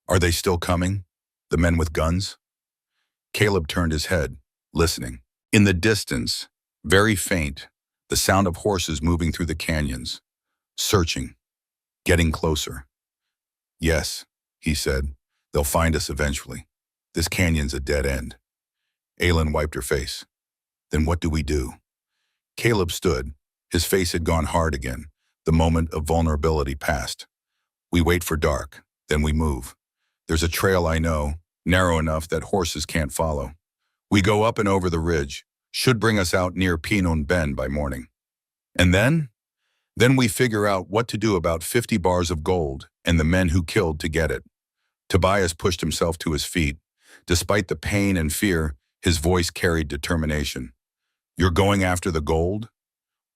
Speaker 1: Are they still coming? The men with guns? Caleb turned his head, listening. In the distance, very faint, the sound of horses moving through the canyons, searching, getting closer. Yes, he said, they'll find us eventually. This canyon's a dead end. Aylin wiped her face. Then what do we do? Caleb stood. His face had gone hard again. The moment of vulnerability passed. We wait for dark, then we move. There's a trail I know, narrow enough that horses can't follow. We go up and over the ridge, should bring us out near Pinon Bend by morning. And then? Then we figure out what to do about 50 bars of gold and the men who killed to get it. Tobias pushed himself to his feet. Despite the pain and fear, his voice carried determination. You're going after the gold?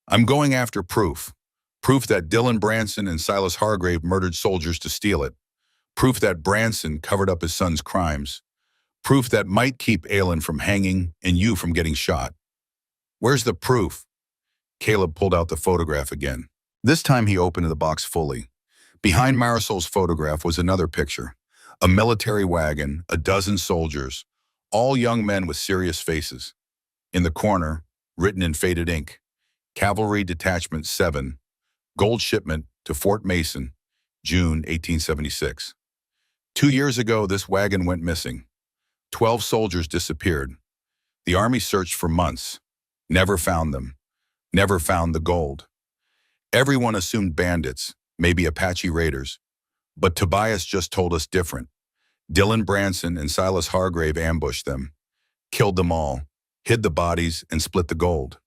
Speaker 1: I'm going after proof. Proof that Dylan Branson and Silas Hargrave murdered soldiers to steal it. Proof that Branson covered up his son's crimes. Proof that might keep Aylin from hanging and you from getting shot. Where's the proof? Caleb pulled out the photograph again. This time he opened the box fully. Behind Marisol's photograph was another picture. A military wagon, a dozen soldiers, all young men with serious faces. In the corner, written in faded ink, Cavalry Detachment 7, gold shipment to Fort Mason, June 1876. 2 years ago, this wagon went missing. 12 soldiers disappeared. The army searched for months. Never found them. Never found the gold. Everyone assumed bandits, maybe Apache raiders. But Tobias just told us different. Dylan Branson and Silas Hargrave ambushed them, killed them all, hid the bodies, and split the gold.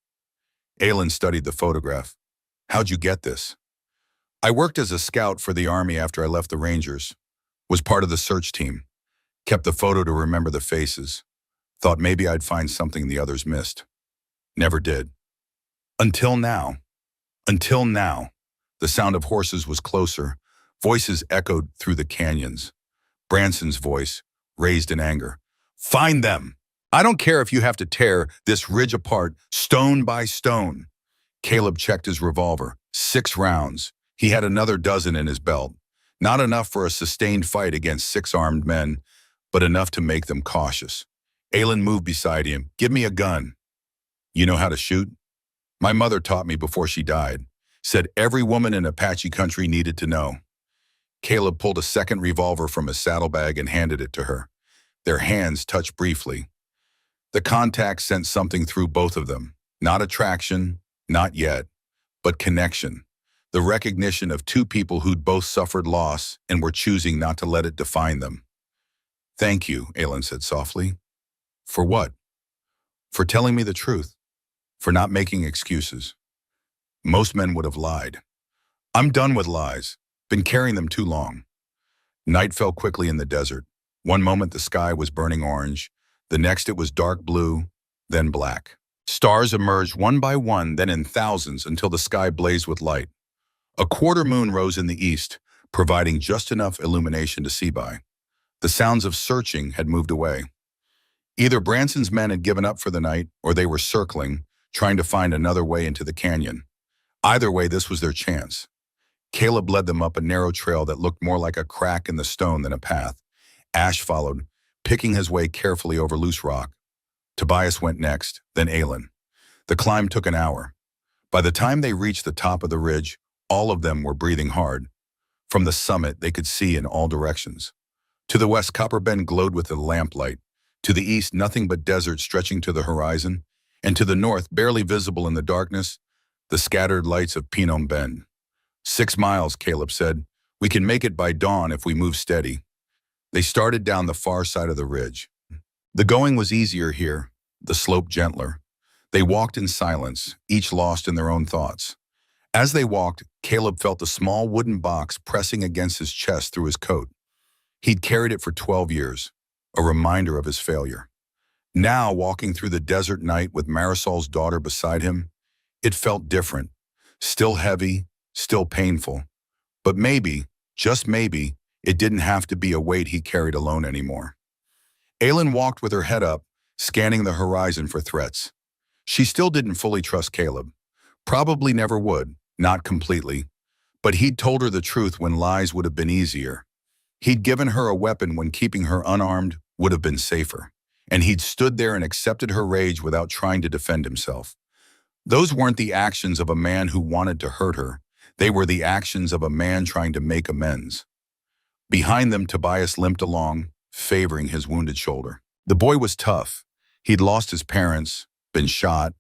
Speaker 1: Aylin studied the photograph. How'd you get this? I worked as a scout for the army after I left the Rangers. Was part of the search team. Kept the photo to remember the faces. Thought maybe I'd find something the others missed. Never did. Until now. Until now. The sound of horses was closer. Voices echoed through the canyons. Branson's voice, raised in anger. Find them! I don't care if you have to tear this ridge apart, stone by stone. Caleb checked his revolver. 6 rounds. He had another dozen in his belt. Not enough for a sustained fight against 6 armed men, but enough to make them cautious. Aylin moved beside him. Give me a gun. You know how to shoot? My mother taught me before she died. Said every woman in Apache country needed to know. Caleb pulled a second revolver from his saddlebag and handed it to her. Their hands touched briefly. The contact sent something through both of them. Not attraction, not yet, but connection. The recognition of 2 people who'd both suffered loss and were choosing not to let it define them. Thank you, Aylin said softly. For what? For telling me the truth. For not making excuses. Most men would have lied. I'm done with lies. Been carrying them too long. Night fell quickly in the desert. One moment the sky was burning orange. The next it was dark blue, then black. Stars emerged one by one, then in thousands, until the sky blazed with light. A quarter moon rose in the east, providing just enough illumination to see by. The sounds of searching had moved away. Either Branson's men had given up for the night, or they were circling, trying to find another way into the canyon. Either way, this was their chance. Caleb led them up a narrow trail that looked more like a crack in the stone than a path. Ash followed, picking his way carefully over loose rock. Tobias went next, then Aylin. The climb took an hour. By the time they reached the top of the ridge, all of them were breathing hard. From the summit, they could see in all directions. To the west, Copper Bend glowed with the lamplight. To the east, nothing but desert stretching to the horizon. And to the north, barely visible in the darkness, the scattered lights of Phnom Penh. 6 miles, Caleb said. We can make it by dawn if we move steady. They started down the far side of the ridge. The going was easier here, the slope gentler. They walked in silence, each lost in their own thoughts. As they walked, Caleb felt a small wooden box pressing against his chest through his coat. He'd carried it for 12 years, a reminder of his failure. Now, walking through the desert night with Marisol's daughter beside him, it felt different, still heavy, still painful. But maybe, just maybe, it didn't have to be a weight he carried alone anymore. Aylin walked with her head up, scanning the horizon for threats. She still didn't fully trust Caleb. Probably never would, not completely. But he'd told her the truth when lies would have been easier. He'd given her a weapon when keeping her unarmed would have been safer. And he'd stood there and accepted her rage without trying to defend himself. Those weren't the actions of a man who wanted to hurt her. They were the actions of a man trying to make amends. Behind them, Tobias limped along, favoring his wounded shoulder. The boy was tough. He'd lost his parents, been shot,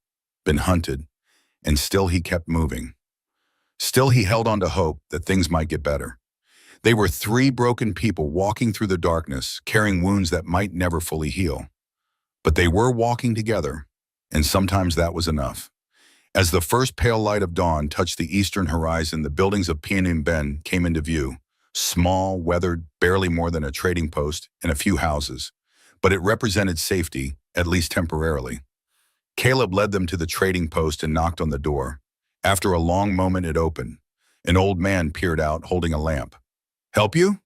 Speaker 1: been hunted, and still he kept moving. Still he held on to hope that things might get better. They were 3 broken people walking through the darkness, carrying wounds that might never fully heal. But they were walking together, and sometimes that was enough. As the first pale light of dawn touched the eastern horizon, the buildings of Phnom Penh came into view. Small, weathered, barely more than a trading post, and a few houses. But it represented safety, at least temporarily. Caleb led them to the trading post and knocked on the door. After a long moment, it opened. An old man peered out, holding a lamp. "Help you?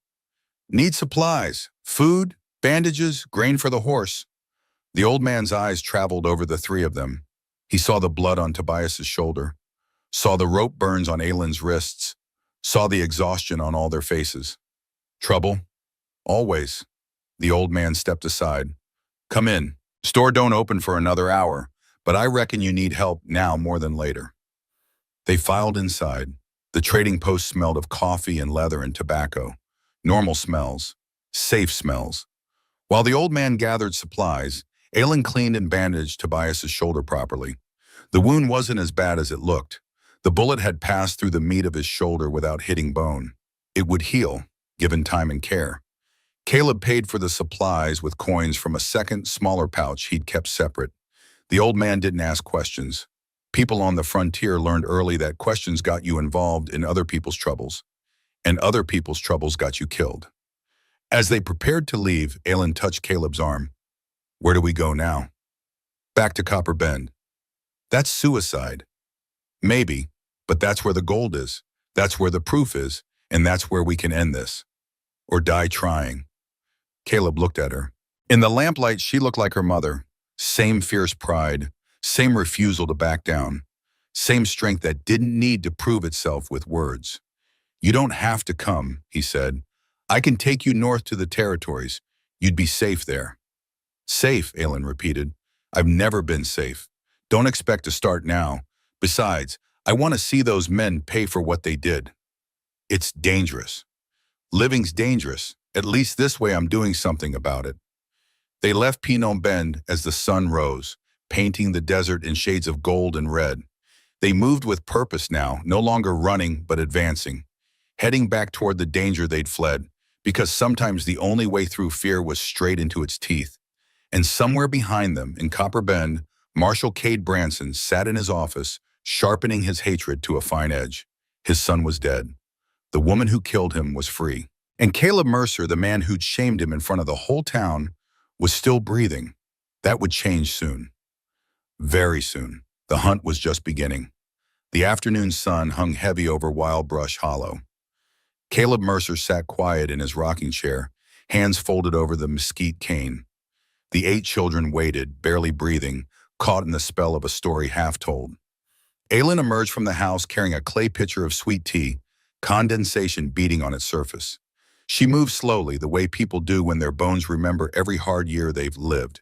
Speaker 1: Need supplies, food, bandages, grain for the horse." The old man's eyes traveled over the three of them. He saw the blood on Tobias's shoulder, saw the rope burns on Aylin's wrists, saw the exhaustion on all their faces. "Trouble?" "Always." The old man stepped aside. "Come in. Store don't open for another hour, but I reckon you need help now more than later." They filed inside. The trading post smelled of coffee and leather and tobacco. Normal smells. Safe smells. While the old man gathered supplies, Aylin cleaned and bandaged Tobias's shoulder properly. The wound wasn't as bad as it looked. The bullet had passed through the meat of his shoulder without hitting bone. It would heal, given time and care. Caleb paid for the supplies with coins from a second, smaller pouch he'd kept separate. The old man didn't ask questions. People on the frontier learned early that questions got you involved in other people's troubles, and other people's troubles got you killed. As they prepared to leave, Aylin touched Caleb's arm. "Where do we go now?" "Back to Copper Bend." "That's suicide." "Maybe, but that's where the gold is. That's where the proof is, and that's where we can end this. Or die trying." Caleb looked at her. In the lamplight, she looked like her mother. Same fierce pride, same refusal to back down, same strength that didn't need to prove itself with words. "You don't have to come," he said. "I can take you north to the territories. You'd be safe there." "Safe," Aylin repeated. "I've never been safe. Don't expect to start now. Besides, I want to see those men pay for what they did. It's dangerous. Living's dangerous. At least this way I'm doing something about it." They left Phnom Bend as the sun rose, painting the desert in shades of gold and red. They moved with purpose now, no longer running but advancing, heading back toward the danger they'd fled, because sometimes the only way through fear was straight into its teeth. And somewhere behind them, in Copper Bend, Marshal Cade Branson sat in his office, sharpening his hatred to a fine edge. His son was dead. The woman who killed him was free. And Caleb Mercer, the man who'd shamed him in front of the whole town, was still breathing. That would change soon. Very soon. The hunt was just beginning. The afternoon sun hung heavy over Wild Brush Hollow. Caleb Mercer sat quiet in his rocking chair, hands folded over the mesquite cane. The 8 children waited, barely breathing, caught in the spell of a story half told. Aylin emerged from the house carrying a clay pitcher of sweet tea, condensation beating on its surface. She moved slowly, the way people do when their bones remember every hard year they've lived.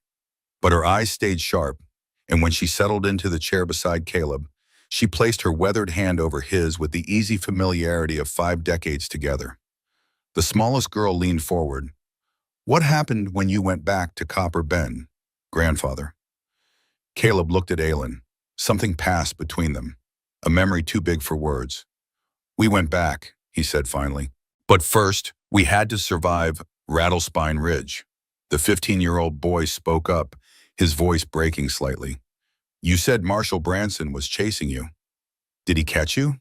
Speaker 1: But her eyes stayed sharp, and when she settled into the chair beside Caleb, she placed her weathered hand over his with the easy familiarity of 5 decades together. The smallest girl leaned forward. "What happened when you went back to Copper Bend, grandfather?" Caleb looked at Aylin. Something passed between them, a memory too big for words. "We went back," he said finally. "But first, we had to survive Rattlespine Ridge." The 15-year-old boy spoke up, his voice breaking slightly. "You said Marshal Branson was chasing you. Did he catch you?"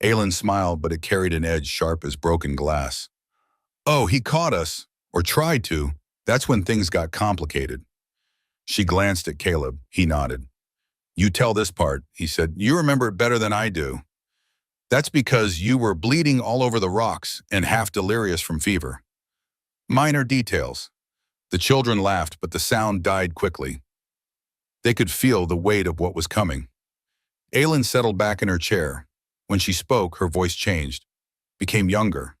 Speaker 1: Aylin smiled, but it carried an edge sharp as broken glass. "Oh, he caught us, or tried to. That's when things got complicated." She glanced at Caleb. He nodded. "You tell this part," he said. "You remember it better than I do." "That's because you were bleeding all over the rocks and half delirious from fever." "Minor details." The children laughed, but the sound died quickly. They could feel the weight of what was coming. Aylin settled back in her chair. When she spoke, her voice changed, became younger,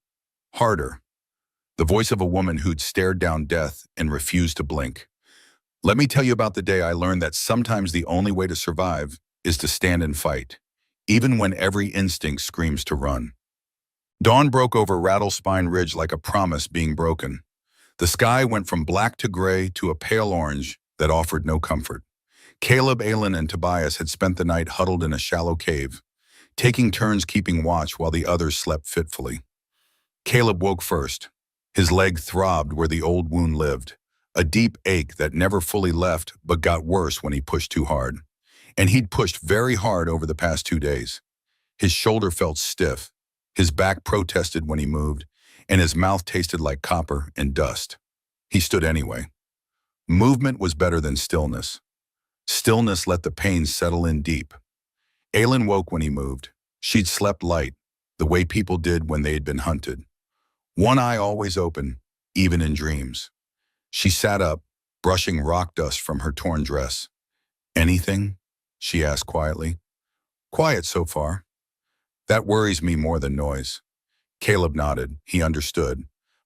Speaker 1: harder. The voice of a woman who'd stared down death and refused to blink. "Let me tell you about the day I learned that sometimes the only way to survive is to stand and fight, even when every instinct screams to run." Dawn broke over Rattlespine Ridge like a promise being broken. The sky went from black to gray to a pale orange that offered no comfort. Caleb, Aylin, and Tobias had spent the night huddled in a shallow cave, taking turns keeping watch while the others slept fitfully. Caleb woke first. His leg throbbed where the old wound lived, a deep ache that never fully left but got worse when he pushed too hard. And he'd pushed very hard over the past 2 days. His shoulder felt stiff, his back protested when he moved, and his mouth tasted like copper and dust. He stood anyway. Movement was better than stillness. Stillness let the pain settle in deep. Aylin woke when he moved. She'd slept light, the way people did when they had been hunted. One eye always open, even in dreams. She sat up, brushing rock dust from her torn dress. "Anything?" she asked quietly. "Quiet so far." "That worries me more than noise." Caleb nodded. He understood.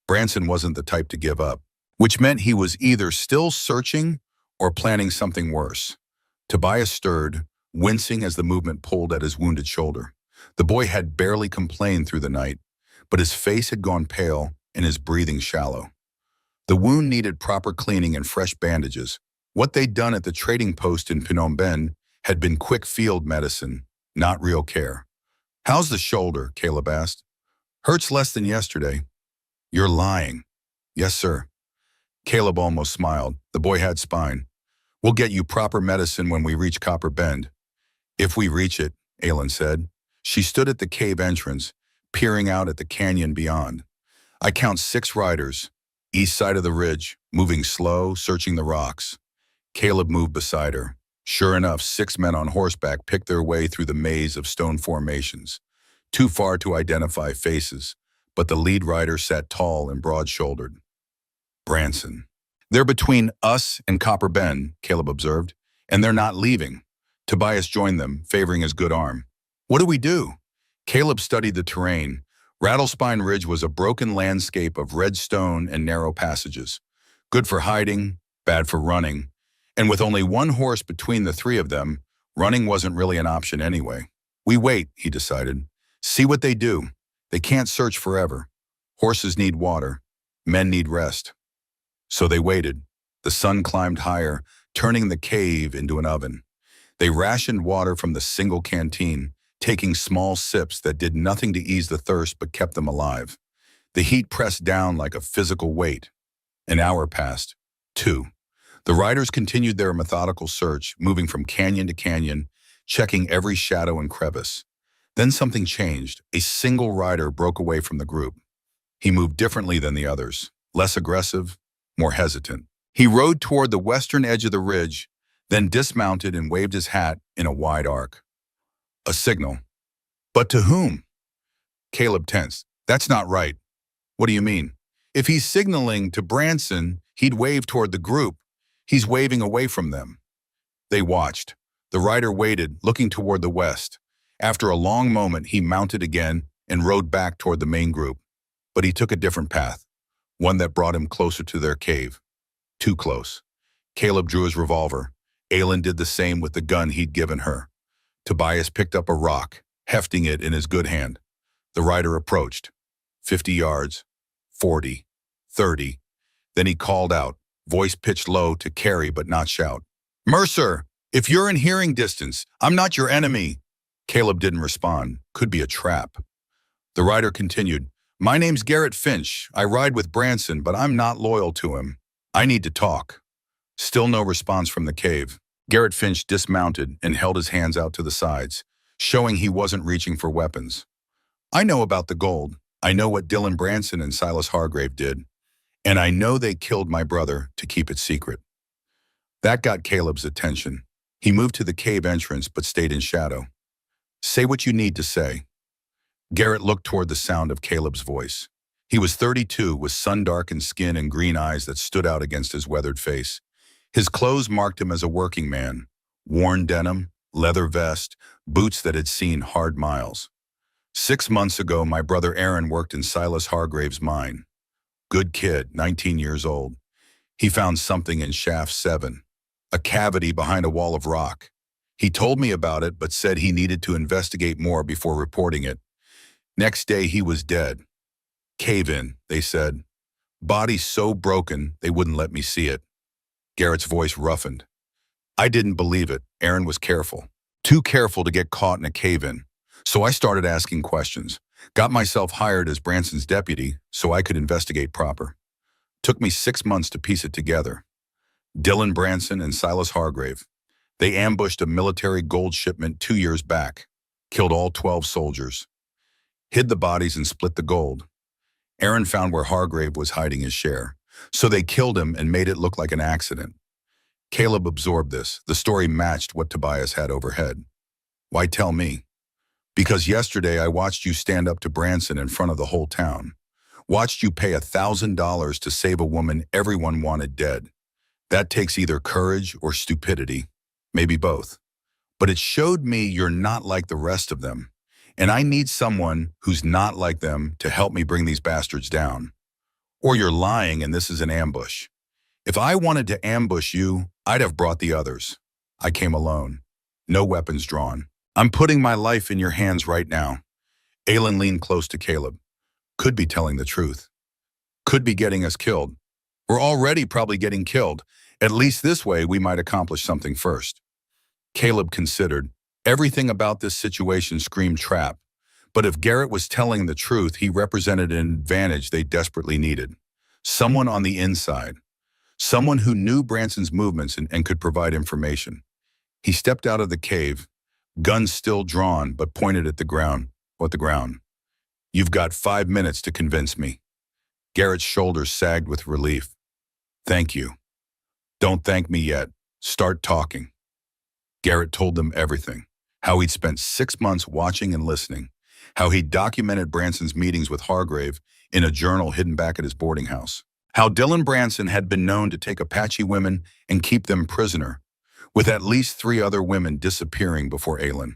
Speaker 1: Branson wasn't the type to give up, which meant he was either still searching or planning something worse. Tobias stirred, wincing as the movement pulled at his wounded shoulder. The boy had barely complained through the night, but his face had gone pale and his breathing shallow. The wound needed proper cleaning and fresh bandages. What they'd done at the trading post in Phnom Penh had been quick field medicine, not real care. "How's the shoulder?" Caleb asked. "Hurts less than yesterday." "You're lying." "Yes, sir." Caleb almost smiled. The boy had spine. "We'll get you proper medicine when we reach Copper Bend." "If we reach it," Aylin said. She stood at the cave entrance, peering out at the canyon beyond. "I count 6 riders, east side of the ridge, moving slow, searching the rocks." Caleb moved beside her. Sure enough, 6 men on horseback picked their way through the maze of stone formations. Too far to identify faces, but the lead rider sat tall and broad-shouldered. Branson. "They're between us and Copper Bend," Caleb observed, "and they're not leaving." Tobias joined them, favoring his good arm. "What do we do?" Caleb studied the terrain. Rattlespine Ridge was a broken landscape of red stone and narrow passages. Good for hiding, bad for running. And with only one horse between the 3 of them, running wasn't really an option anyway. "We wait," he decided. "See what they do. They can't search forever. Horses need water. Men need rest." So they waited. The sun climbed higher, turning the cave into an oven. They rationed water from the single canteen, taking small sips that did nothing to ease the thirst but kept them alive. The heat pressed down like a physical weight. An hour passed. 2. The riders continued their methodical search, moving from canyon to canyon, checking every shadow and crevice. Then something changed. A single rider broke away from the group. He moved differently than the others, less aggressive, more hesitant. He rode toward the western edge of the ridge, then dismounted and waved his hat in a wide arc. A signal. But to whom? Caleb tensed. "That's not right." "What do you mean?" "If he's signaling to Branson, he'd wave toward the group. He's waving away from them." They watched. The rider waited, looking toward the west. After a long moment, he mounted again and rode back toward the main group. But he took a different path, one that brought him closer to their cave. Too close. Caleb drew his revolver. Aylin did the same with the gun he'd given her. Tobias picked up a rock, hefting it in his good hand. The rider approached. 50 yards, 40, 30. Then he called out, voice pitched low to carry but not shout. "Mercer, if you're in hearing distance, I'm not your enemy." Caleb didn't respond. Could be a trap. The rider continued, "My name's Garrett Finch. I ride with Branson, but I'm not loyal to him. I need to talk." Still no response from the cave. Garrett Finch dismounted and held his hands out to the sides, showing he wasn't reaching for weapons. "I know about the gold. I know what Dylan Branson and Silas Hargrave did. And I know they killed my brother to keep it secret." That got Caleb's attention. He moved to the cave entrance but stayed in shadow. "Say what you need to say." Garrett looked toward the sound of Caleb's voice. He was 32, with sun-darkened skin and green eyes that stood out against his weathered face. His clothes marked him as a working man. Worn denim, leather vest, boots that had seen hard miles. 6 months ago, my brother Aaron worked in Silas Hargrave's mine. Good kid, 19 years old. He found something in Shaft 7, a cavity behind a wall of rock. He told me about it, but said he needed to investigate more before reporting it. Next day, he was dead. Cave-in, they said. Body so broken, they wouldn't let me see it. Garrett's voice roughened. I didn't believe it. Aaron was careful. Too careful to get caught in a cave-in. So I started asking questions. Got myself hired as Branson's deputy so I could investigate proper. Took me 6 months to piece it together. Dylan Branson and Silas Hargrave. They ambushed a military gold shipment 2 years back. Killed all 12 soldiers. Hid the bodies and split the gold. Aaron found where Hargrave was hiding his share. So they killed him and made it look like an accident. Caleb absorbed this. The story matched what Tobias had overhead. Why tell me? Because yesterday I watched you stand up to Branson in front of the whole town. Watched you pay $1,000 to save a woman everyone wanted dead. That takes either courage or stupidity, maybe both. But it showed me you're not like the rest of them. And I need someone who's not like them to help me bring these bastards down. Or you're lying and this is an ambush. If I wanted to ambush you, I'd have brought the others. I came alone. No weapons drawn. I'm putting my life in your hands right now. Aylin leaned close to Caleb. Could be telling the truth. Could be getting us killed. We're already probably getting killed. At least this way we might accomplish something first. Caleb considered. Everything about this situation screamed trap. But if Garrett was telling the truth, he represented an advantage they desperately needed. Someone on the inside. Someone who knew Branson's movements and could provide information. He stepped out of the cave, gun still drawn but pointed at the ground. What the ground? You've got 5 minutes to convince me. Garrett's shoulders sagged with relief. Thank you. Don't thank me yet. Start talking. Garrett told them everything. How he'd spent 6 months watching and listening. How he'd documented Branson's meetings with Hargrave in a journal hidden back at his boarding house. How Dylan Branson had been known to take Apache women and keep them prisoner, with at least 3 other women disappearing before Aylin.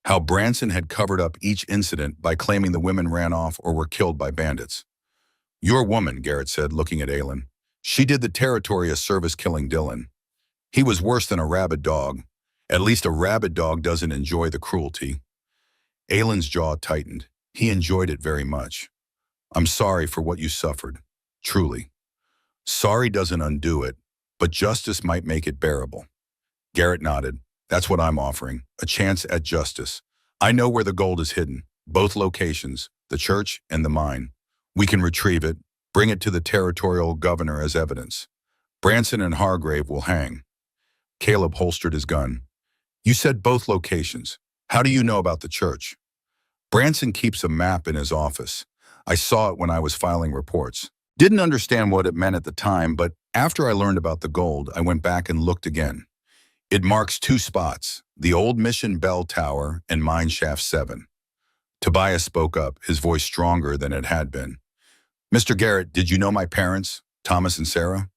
Speaker 1: How Branson had covered up each incident by claiming the women ran off or were killed by bandits. Your woman, Garrett said, looking at Aylin. She did the territory a service killing Dylan. He was worse than a rabid dog. At least a rabid dog doesn't enjoy the cruelty. Aylin's jaw tightened. He enjoyed it very much. I'm sorry for what you suffered. Truly. Sorry doesn't undo it, but justice might make it bearable. Garrett nodded. That's what I'm offering, a chance at justice. I know where the gold is hidden, both locations, the church and the mine. We can retrieve it, bring it to the territorial governor as evidence. Branson and Hargrave will hang. Caleb holstered his gun. You said both locations. How do you know about the church? Branson keeps a map in his office. I saw it when I was filing reports. Didn't understand what it meant at the time, but after I learned about the gold, I went back and looked again. It marks 2 spots, the old Mission Bell Tower and Mine Shaft 7. Tobias spoke up, his voice stronger than it had been. Mr. Garrett, did you know my parents, Thomas and Sarah?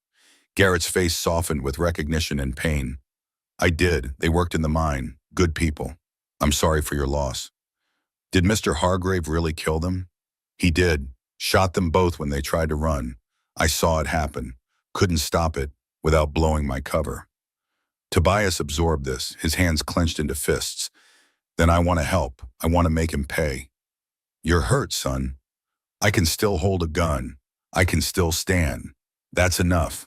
Speaker 1: Garrett's face softened with recognition and pain. I did. They worked in the mine. Good people. I'm sorry for your loss. Did Mr. Hargrave really kill them? He did. Shot them both when they tried to run. I saw it happen. Couldn't stop it without blowing my cover. Tobias absorbed this, his hands clenched into fists. Then I want to help. I want to make him pay. You're hurt, son. I can still hold a gun. I can still stand. That's enough.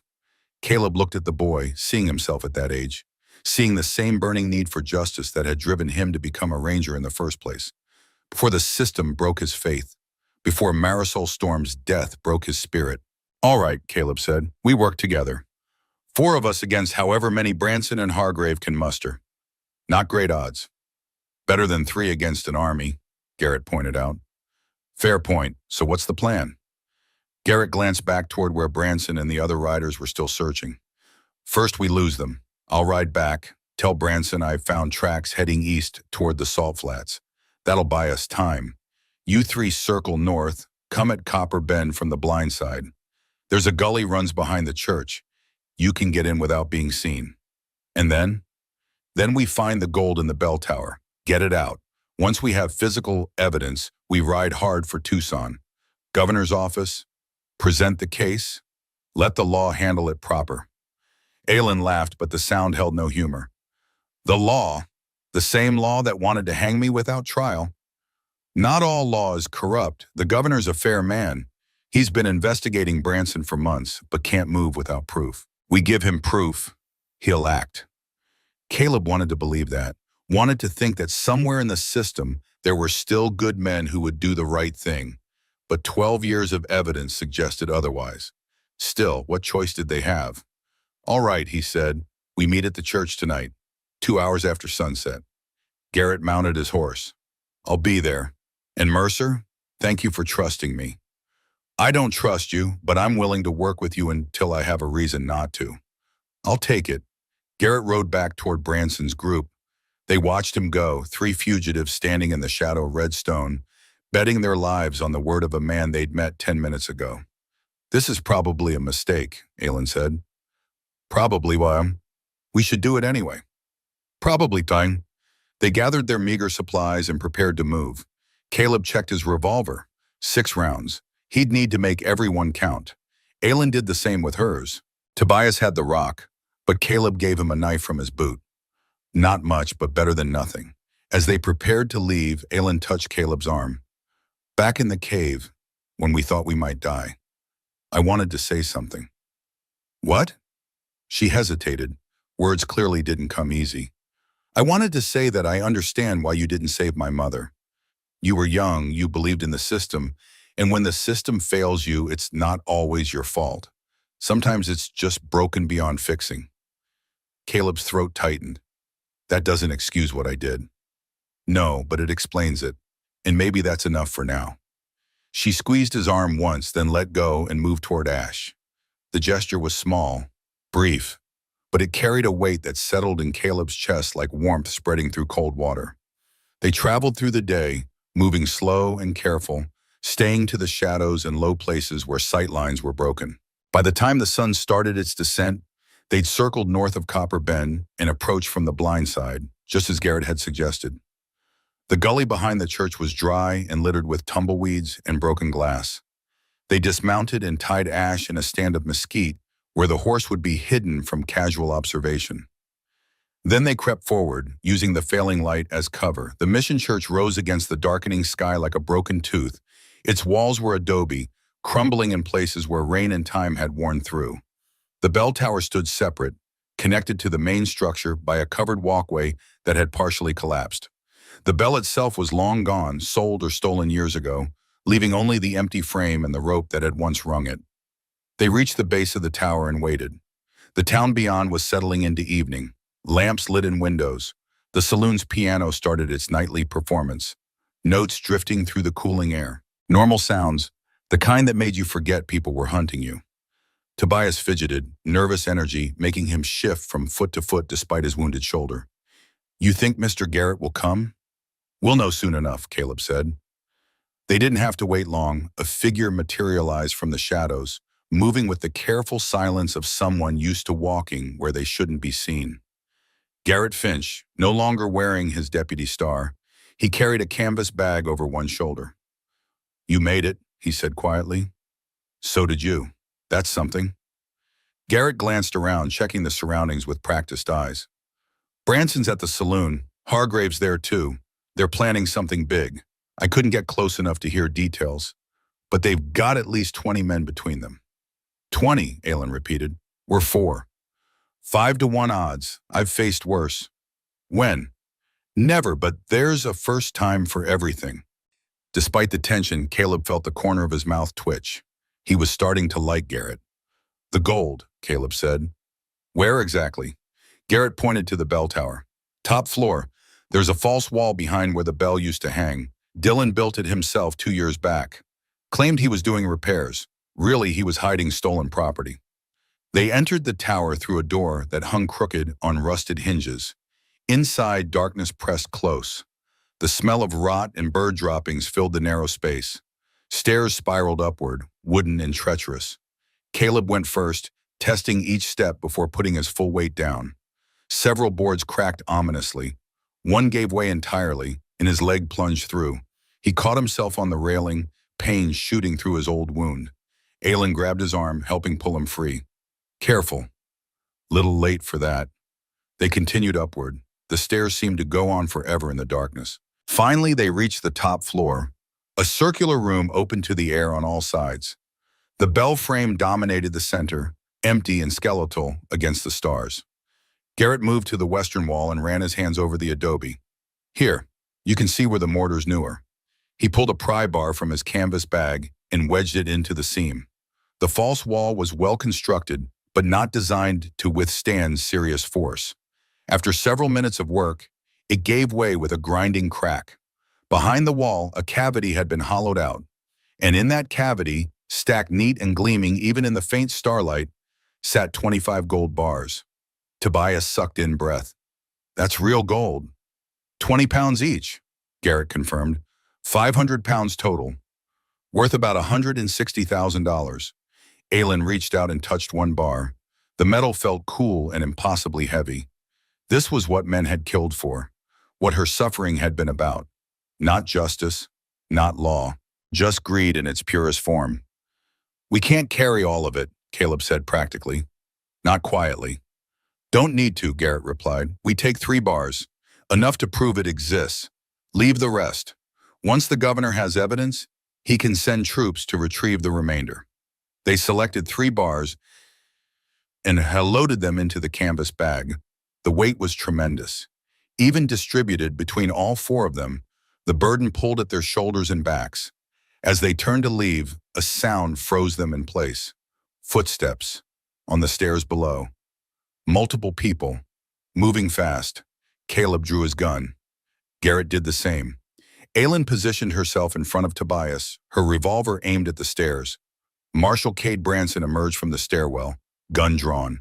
Speaker 1: Caleb looked at the boy, seeing himself at that age, seeing the same burning need for justice that had driven him to become a ranger in the first place. Before the system broke his faith, before Marisol Storm's death broke his spirit. All right, Caleb said, we work together. 4 of us against however many Branson and Hargrave can muster. Not great odds. Better than 3 against an army, Garrett pointed out. Fair point. So what's the plan? Garrett glanced back toward where Branson and the other riders were still searching. First, we lose them. I'll ride back, tell Branson I've found tracks heading east toward the salt flats. That'll buy us time. You 3 circle north, come at Copper Bend from the blind side. There's a gully runs behind the church. You can get in without being seen. And then? Then we find the gold in the bell tower. Get it out. Once we have physical evidence, we ride hard for Tucson. Governor's office. Present the case. Let the law handle it proper. Aylin laughed, but the sound held no humor. The law? The same law that wanted to hang me without trial? Not all law is corrupt. The governor's a fair man. He's been investigating Branson for months, but can't move without proof. We give him proof, he'll act. Caleb wanted to believe that, wanted to think that somewhere in the system there were still good men who would do the right thing. But 12 years of evidence suggested otherwise. Still, what choice did they have? All right, he said, we meet at the church tonight, 2 hours after sunset. Garrett mounted his horse. I'll be there. And Mercer, thank you for trusting me. I don't trust you, but I'm willing to work with you until I have a reason not to. I'll take it. Garrett rode back toward Branson's group. They watched him go, three fugitives standing in the shadow of red stone, betting their lives on the word of a man they'd met 10 minutes ago. This is probably a mistake, Aylin said. Probably, why? We should do it anyway. Probably, Tyne. They gathered their meager supplies and prepared to move. Caleb checked his revolver. 6 rounds. He'd need to make every one count. Aylin did the same with hers. Tobias had the rock, but Caleb gave him a knife from his boot. Not much, but better than nothing. As they prepared to leave, Aylin touched Caleb's arm. Back in the cave, when we thought we might die, I wanted to say something. What? She hesitated. Words clearly didn't come easy. I wanted to say that I understand why you didn't save my mother. You were young, you believed in the system, and when the system fails you, it's not always your fault. Sometimes it's just broken beyond fixing. Caleb's throat tightened. That doesn't excuse what I did. No, but it explains it, and maybe that's enough for now. She squeezed his arm once, then let go and moved toward Ash. The gesture was small, brief, but it carried a weight that settled in Caleb's chest like warmth spreading through cold water. They traveled through the day, moving slow and careful, staying to the shadows and low places where sight lines were broken. By the time the sun started its descent, they'd circled north of Copper Bend and approached from the blind side, just as Garrett had suggested. The gully behind the church was dry and littered with tumbleweeds and broken glass. They dismounted and tied Ash in a stand of mesquite where the horse would be hidden from casual observation. Then they crept forward, using the failing light as cover. The mission church rose against the darkening sky like a broken tooth. Its walls were adobe, crumbling in places where rain and time had worn through. The bell tower stood separate, connected to the main structure by a covered walkway that had partially collapsed. The bell itself was long gone, sold or stolen years ago, leaving only the empty frame and the rope that had once rung it. They reached the base of the tower and waited. The town beyond was settling into evening. Lamps lit in windows. The saloon's piano started its nightly performance, notes drifting through the cooling air. Normal sounds, the kind that made you forget people were hunting you. Tobias fidgeted, nervous energy making him shift from foot to foot despite his wounded shoulder. You think Mr. Garrett will come? We'll know soon enough, Caleb said. They didn't have to wait long. A figure materialized from the shadows, moving with the careful silence of someone used to walking where they shouldn't be seen. Garrett Finch, no longer wearing his deputy star, he carried a canvas bag over one shoulder. You made it, he said quietly. So did you. That's something. Garrett glanced around, checking the surroundings with practiced eyes. Branson's at the saloon. Hargrave's there too. They're planning something big. I couldn't get close enough to hear details, but they've got at least 20 men between them. 20, Aylin repeated. We're 4. 5-to-1 odds. I've faced worse. When? Never, but there's a first time for everything. Despite the tension, Caleb felt the corner of his mouth twitch. He was starting to like Garrett. The gold, Caleb said. Where exactly? Garrett pointed to the bell tower. Top floor. There's a false wall behind where the bell used to hang. Dylan built it himself 2 years back. Claimed he was doing repairs. Really, he was hiding stolen property. They entered the tower through a door that hung crooked on rusted hinges. Inside, darkness pressed close. The smell of rot and bird droppings filled the narrow space. Stairs spiraled upward, wooden and treacherous. Caleb went first, testing each step before putting his full weight down. Several boards cracked ominously. One gave way entirely, and his leg plunged through. He caught himself on the railing, pain shooting through his old wound. Aylin grabbed his arm, helping pull him free. Careful. Little late for that. They continued upward. The stairs seemed to go on forever in the darkness. Finally, they reached the top floor. A circular room open to the air on all sides. The bell frame dominated the center, empty and skeletal against the stars. Garrett moved to the western wall and ran his hands over the adobe. Here, you can see where the mortar's newer. He pulled a pry bar from his canvas bag and wedged it into the seam. The false wall was well constructed, but not designed to withstand serious force. After several minutes of work, it gave way with a grinding crack. Behind the wall, a cavity had been hollowed out, and in that cavity, stacked neat and gleaming even in the faint starlight, sat 25 gold bars. Tobias sucked in breath. That's real gold. 20 pounds each, Garrett confirmed. 500 pounds total, worth about $160,000. Aylin reached out and touched one bar. The metal felt cool and impossibly heavy. This was what men had killed for, what her suffering had been about. Not justice, not law, just greed in its purest form. We can't carry all of it, Caleb said practically. Not quietly. Don't need to, Garrett replied. We take 3 bars, enough to prove it exists. Leave the rest. Once the governor has evidence, he can send troops to retrieve the remainder. They selected 3 bars and loaded them into the canvas bag. The weight was tremendous. Even distributed between all 4 of them, the burden pulled at their shoulders and backs. As they turned to leave, a sound froze them in place. Footsteps on the stairs below. Multiple people, moving fast. Caleb drew his gun. Garrett did the same. Aylin positioned herself in front of Tobias, her revolver aimed at the stairs. Marshal Cade Branson emerged from the stairwell, gun drawn.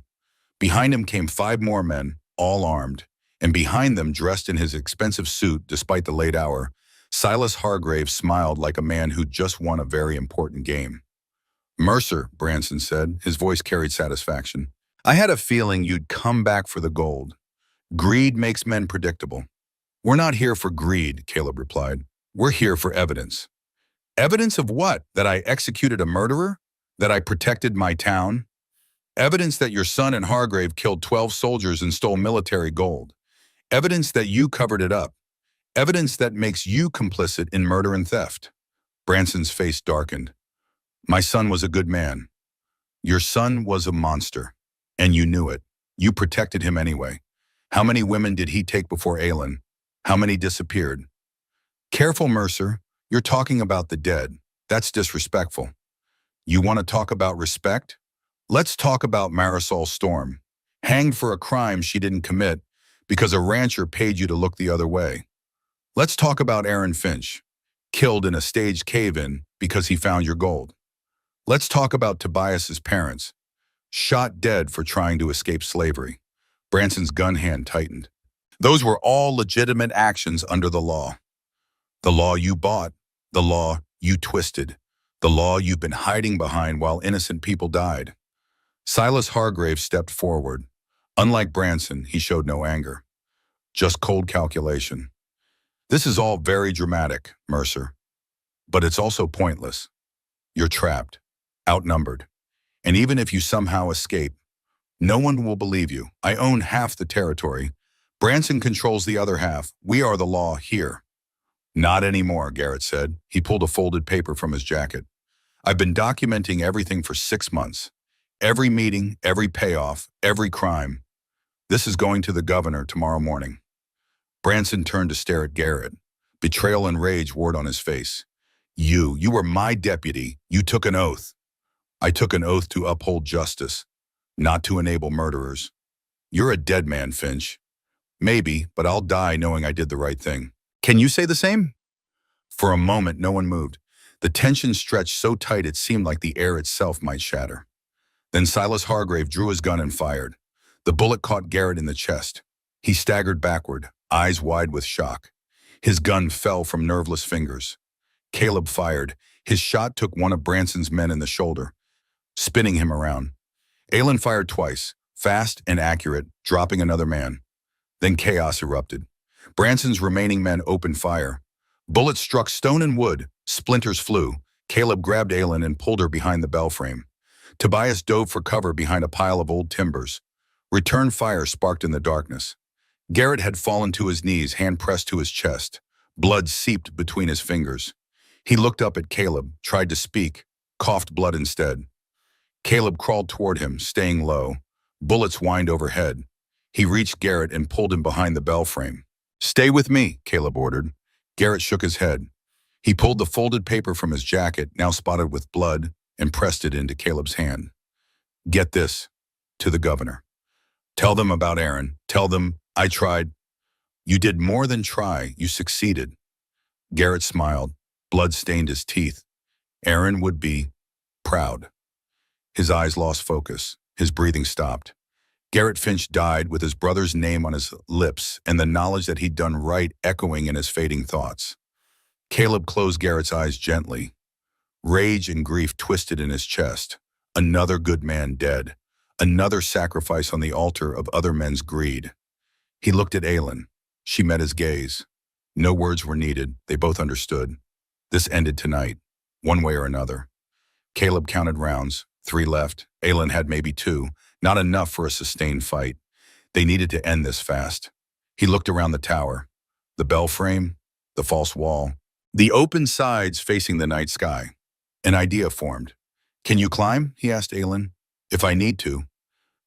Speaker 1: Behind him came 5 more men, all armed, and behind them, dressed in his expensive suit despite the late hour, Silas Hargrave smiled like a man who'd just won a very important game. Mercer, Branson said, his voice carried satisfaction. I had a feeling you'd come back for the gold. Greed makes men predictable. We're not here for greed, Caleb replied. We're here for evidence. Evidence of what? That I executed a murderer? That I protected my town? Evidence that your son and Hargrave killed 12 soldiers and stole military gold. Evidence that you covered it up. Evidence that makes you complicit in murder and theft. Branson's face darkened. My son was a good man. Your son was a monster. And you knew it. You protected him anyway. How many women did he take before Aylin? How many disappeared? Careful, Mercer. You're talking about the dead. That's disrespectful. You want to talk about respect? Let's talk about Marisol Storm, hanged for a crime she didn't commit because a rancher paid you to look the other way. Let's talk about Aaron Finch, killed in a staged cave-in because he found your gold. Let's talk about Tobias's parents, shot dead for trying to escape slavery. Branson's gun hand tightened. Those were all legitimate actions under the law. The law you bought, the law you twisted, the law you've been hiding behind while innocent people died. Silas Hargrave stepped forward. Unlike Branson, he showed no anger, just cold calculation. This is all very dramatic, Mercer, but it's also pointless. You're trapped, outnumbered, and even if you somehow escape, no one will believe you. I own half the territory. Branson controls the other half. We are the law here. Not anymore, Garrett said. He pulled a folded paper from his jacket. I've been documenting everything for 6 months. Every meeting, every payoff, every crime. This is going to the governor tomorrow morning. Branson turned to stare at Garrett. Betrayal and rage warred on his face. You were my deputy. You took an oath. I took an oath to uphold justice, not to enable murderers. You're a dead man, Finch. Maybe, but I'll die knowing I did the right thing. Can you say the same? For a moment, no one moved. The tension stretched so tight it seemed like the air itself might shatter. Then Silas Hargrave drew his gun and fired. The bullet caught Garrett in the chest. He staggered backward, eyes wide with shock. His gun fell from nerveless fingers. Caleb fired. His shot took one of Branson's men in the shoulder, spinning him around. Aylin fired twice, fast and accurate, dropping another man. Then chaos erupted. Branson's remaining men opened fire. Bullets struck stone and wood. Splinters flew. Caleb grabbed Aylin and pulled her behind the bell frame. Tobias dove for cover behind a pile of old timbers. Return fire sparked in the darkness. Garrett had fallen to his knees, hand pressed to his chest. Blood seeped between his fingers. He looked up at Caleb, tried to speak, coughed blood instead. Caleb crawled toward him, staying low. Bullets whined overhead. He reached Garrett and pulled him behind the bell frame. Stay with me, Caleb ordered. Garrett shook his head. He pulled the folded paper from his jacket, now spotted with blood, and pressed it into Caleb's hand. Get this, to the governor. Tell them about Aaron. Tell them I tried. You did more than try. You succeeded. Garrett smiled. Blood stained his teeth. Aaron would be proud. His eyes lost focus. His breathing stopped. Garrett Finch died with his brother's name on his lips and the knowledge that he'd done right echoing in his fading thoughts. Caleb closed Garrett's eyes gently. Rage and grief twisted in his chest. Another good man dead. Another sacrifice on the altar of other men's greed. He looked at Aylin. She met his gaze. No words were needed. They both understood. This ended tonight, one way or another. Caleb counted rounds. 3 left. Aylin had maybe 2. Not enough for a sustained fight. They needed to end this fast. He looked around the tower. The bell frame, the false wall, the open sides facing the night sky. An idea formed. "Can you climb?" he asked Aylin. "If I need to."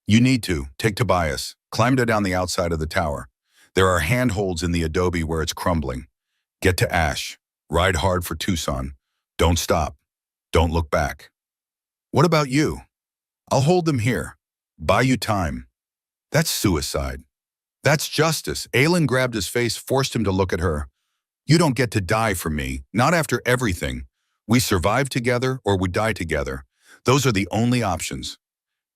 Speaker 1: "You need to. Take Tobias. Climb down the outside of the tower. There are handholds in the adobe where it's crumbling. Get to Ash. Ride hard for Tucson. Don't stop. Don't look back." "What about you?" "I'll hold them here. Buy you time." "That's suicide." "That's justice." Aylin grabbed his face, forced him to look at her. "You don't get to die for me. Not after everything. We survive together or we die together. Those are the only options."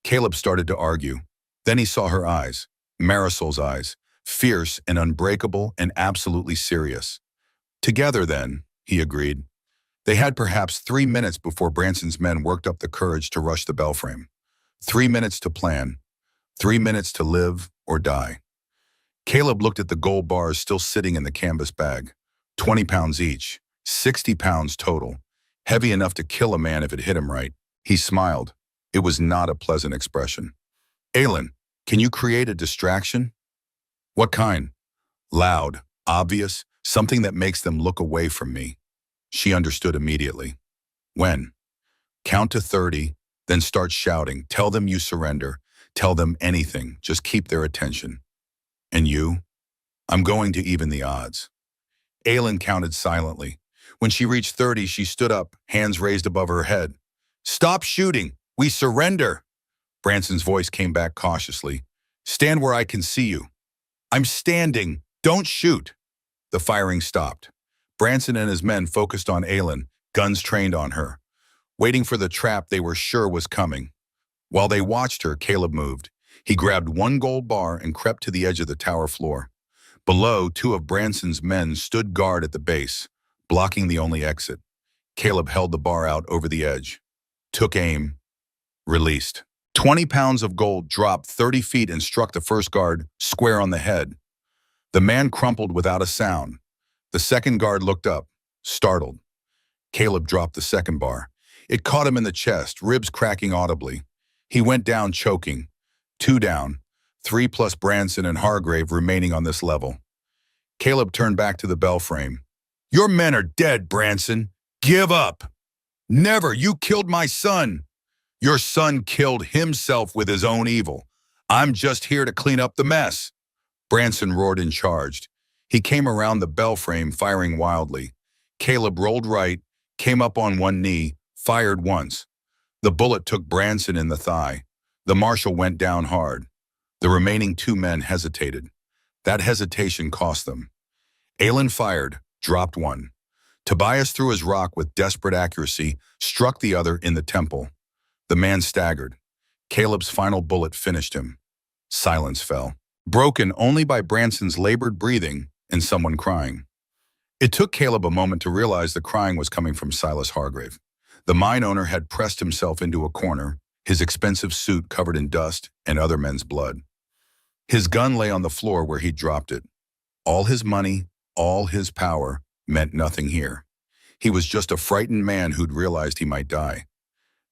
Speaker 1: Caleb started to argue. Then he saw her eyes, Marisol's eyes, fierce and unbreakable and absolutely serious. "Together then," he agreed. They had perhaps 3 minutes before Branson's men worked up the courage to rush the belframe. 3 minutes to plan. 3 minutes to live or die. Caleb looked at the gold bars still sitting in the canvas bag. 20 pounds each. 60 pounds total. Heavy enough to kill a man if it hit him right. He smiled. It was not a pleasant expression. "Aylin, can you create a distraction?" "What kind?" "Loud, obvious, something that makes them look away from me." She understood immediately. "When?" "Count to 30, then start shouting. Tell them you surrender. Tell them anything. Just keep their attention." "And you?" "I'm going to even the odds." Aylin counted silently. When she reached 30, she stood up, hands raised above her head. "Stop shooting! We surrender!" Branson's voice came back cautiously. "Stand where I can see you." "I'm standing. Don't shoot." The firing stopped. Branson and his men focused on Aylin, guns trained on her, waiting for the trap they were sure was coming. While they watched her, Caleb moved. He grabbed one gold bar and crept to the edge of the tower floor. Below, 2 of Branson's men stood guard at the base, blocking the only exit. Caleb held the bar out over the edge. Took aim. Released. 20 pounds of gold dropped 30 feet and struck the first guard square on the head. The man crumpled without a sound. The second guard looked up, startled. Caleb dropped the second bar. It caught him in the chest, ribs cracking audibly. He went down choking. 2 down, 3 plus Branson and Hargrave remaining on this level. Caleb turned back to the belframe. "Your men are dead, Branson. Give up." "Never. You killed my son." "Your son killed himself with his own evil. I'm just here to clean up the mess." Branson roared and charged. He came around the belframe, firing wildly. Caleb rolled right, came up on one knee, fired once. The bullet took Branson in the thigh. The marshal went down hard. The remaining 2 men hesitated. That hesitation cost them. Aylin fired, dropped one. Tobias threw his rock with desperate accuracy, struck the other in the temple. The man staggered. Caleb's final bullet finished him. Silence fell, broken only by Branson's labored breathing and someone crying. It took Caleb a moment to realize the crying was coming from Silas Hargrave. The mine owner had pressed himself into a corner, his expensive suit covered in dust and other men's blood. His gun lay on the floor where he'd dropped it. All his money, all his power, meant nothing here. He was just a frightened man who'd realized he might die.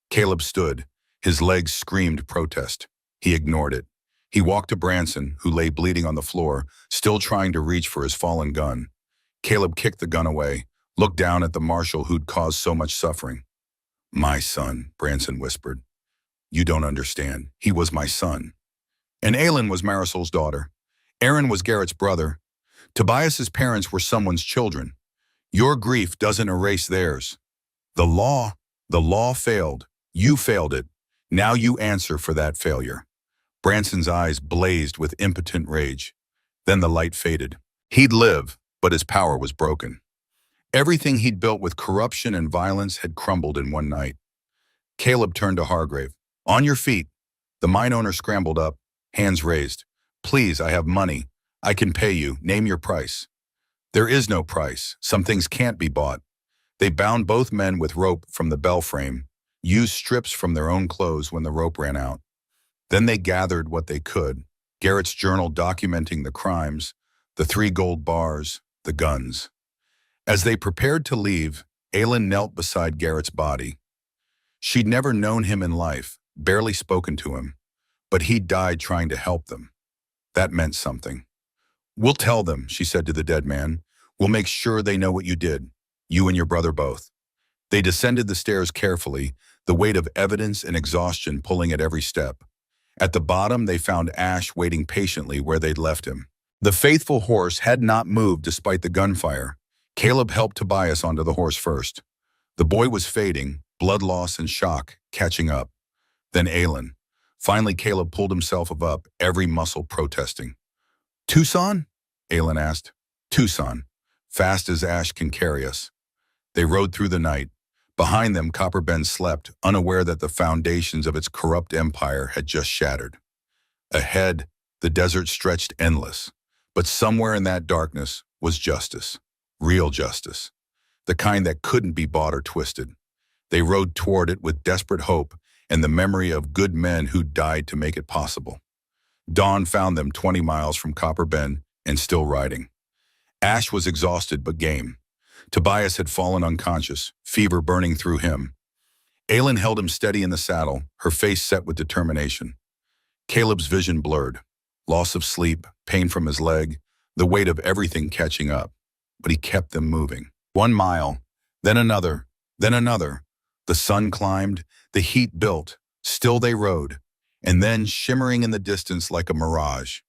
Speaker 1: Caleb stood. His legs screamed protest. He ignored it. He walked to Branson, who lay bleeding on the floor, still trying to reach for his fallen gun. Caleb kicked the gun away, looked down at the marshal who'd caused so much suffering. "My son," Branson whispered. "You don't understand. He was my son." And Aylin was Marisol's daughter. Aaron was Garrett's brother. Tobias's parents were someone's children. Your grief doesn't erase theirs. The law failed. You failed it. Now you answer for that failure. Branson's eyes blazed with impotent rage. Then the light faded. He'd live, but his power was broken. Everything he'd built with corruption and violence had crumbled in one night. Caleb turned to Hargrave. "On your feet." The mine owner scrambled up, hands raised. Please, I have money. I can pay you. Name your price. There is no price. Some things can't be bought. They bound both men with rope from the bell frame, used strips from their own clothes when the rope ran out. Then they gathered what they could, Garrett's journal documenting the crimes, the 3 gold bars, the guns. As they prepared to leave, Aylin knelt beside Garrett's body. She'd never known him in life, barely spoken to him, but he died trying to help them. That meant something. We'll tell them, she said to the dead man. We'll make sure they know what you did, you and your brother both. They descended the stairs carefully, the weight of evidence and exhaustion pulling at every step. At the bottom, they found Ash waiting patiently where they'd left him. The faithful horse had not moved despite the gunfire. Caleb helped Tobias onto the horse first. The boy was fading, blood loss and shock catching up. Then Aylin. Finally, Caleb pulled himself up, every muscle protesting. Tucson? Aylin asked. Tucson. Fast as Ash can carry us. They rode through the night. Behind them, Copper Bend slept, unaware that the foundations of its corrupt empire had just shattered. Ahead, the desert stretched endless. But somewhere in that darkness was justice. Real justice. The kind that couldn't be bought or twisted. They rode toward it with desperate hope and the memory of good men who died to make it possible. Dawn found them 20 miles from Copper Bend and still riding. Ash was exhausted but game. Tobias had fallen unconscious, fever burning through him. Aylin held him steady in the saddle, her face set with determination. Caleb's vision blurred. Loss of sleep, pain from his leg, the weight of everything catching up. But he kept them moving. 1 mile, then another, then another. The sun climbed, the heat built, still they rode. And then, shimmering in the distance like a mirage,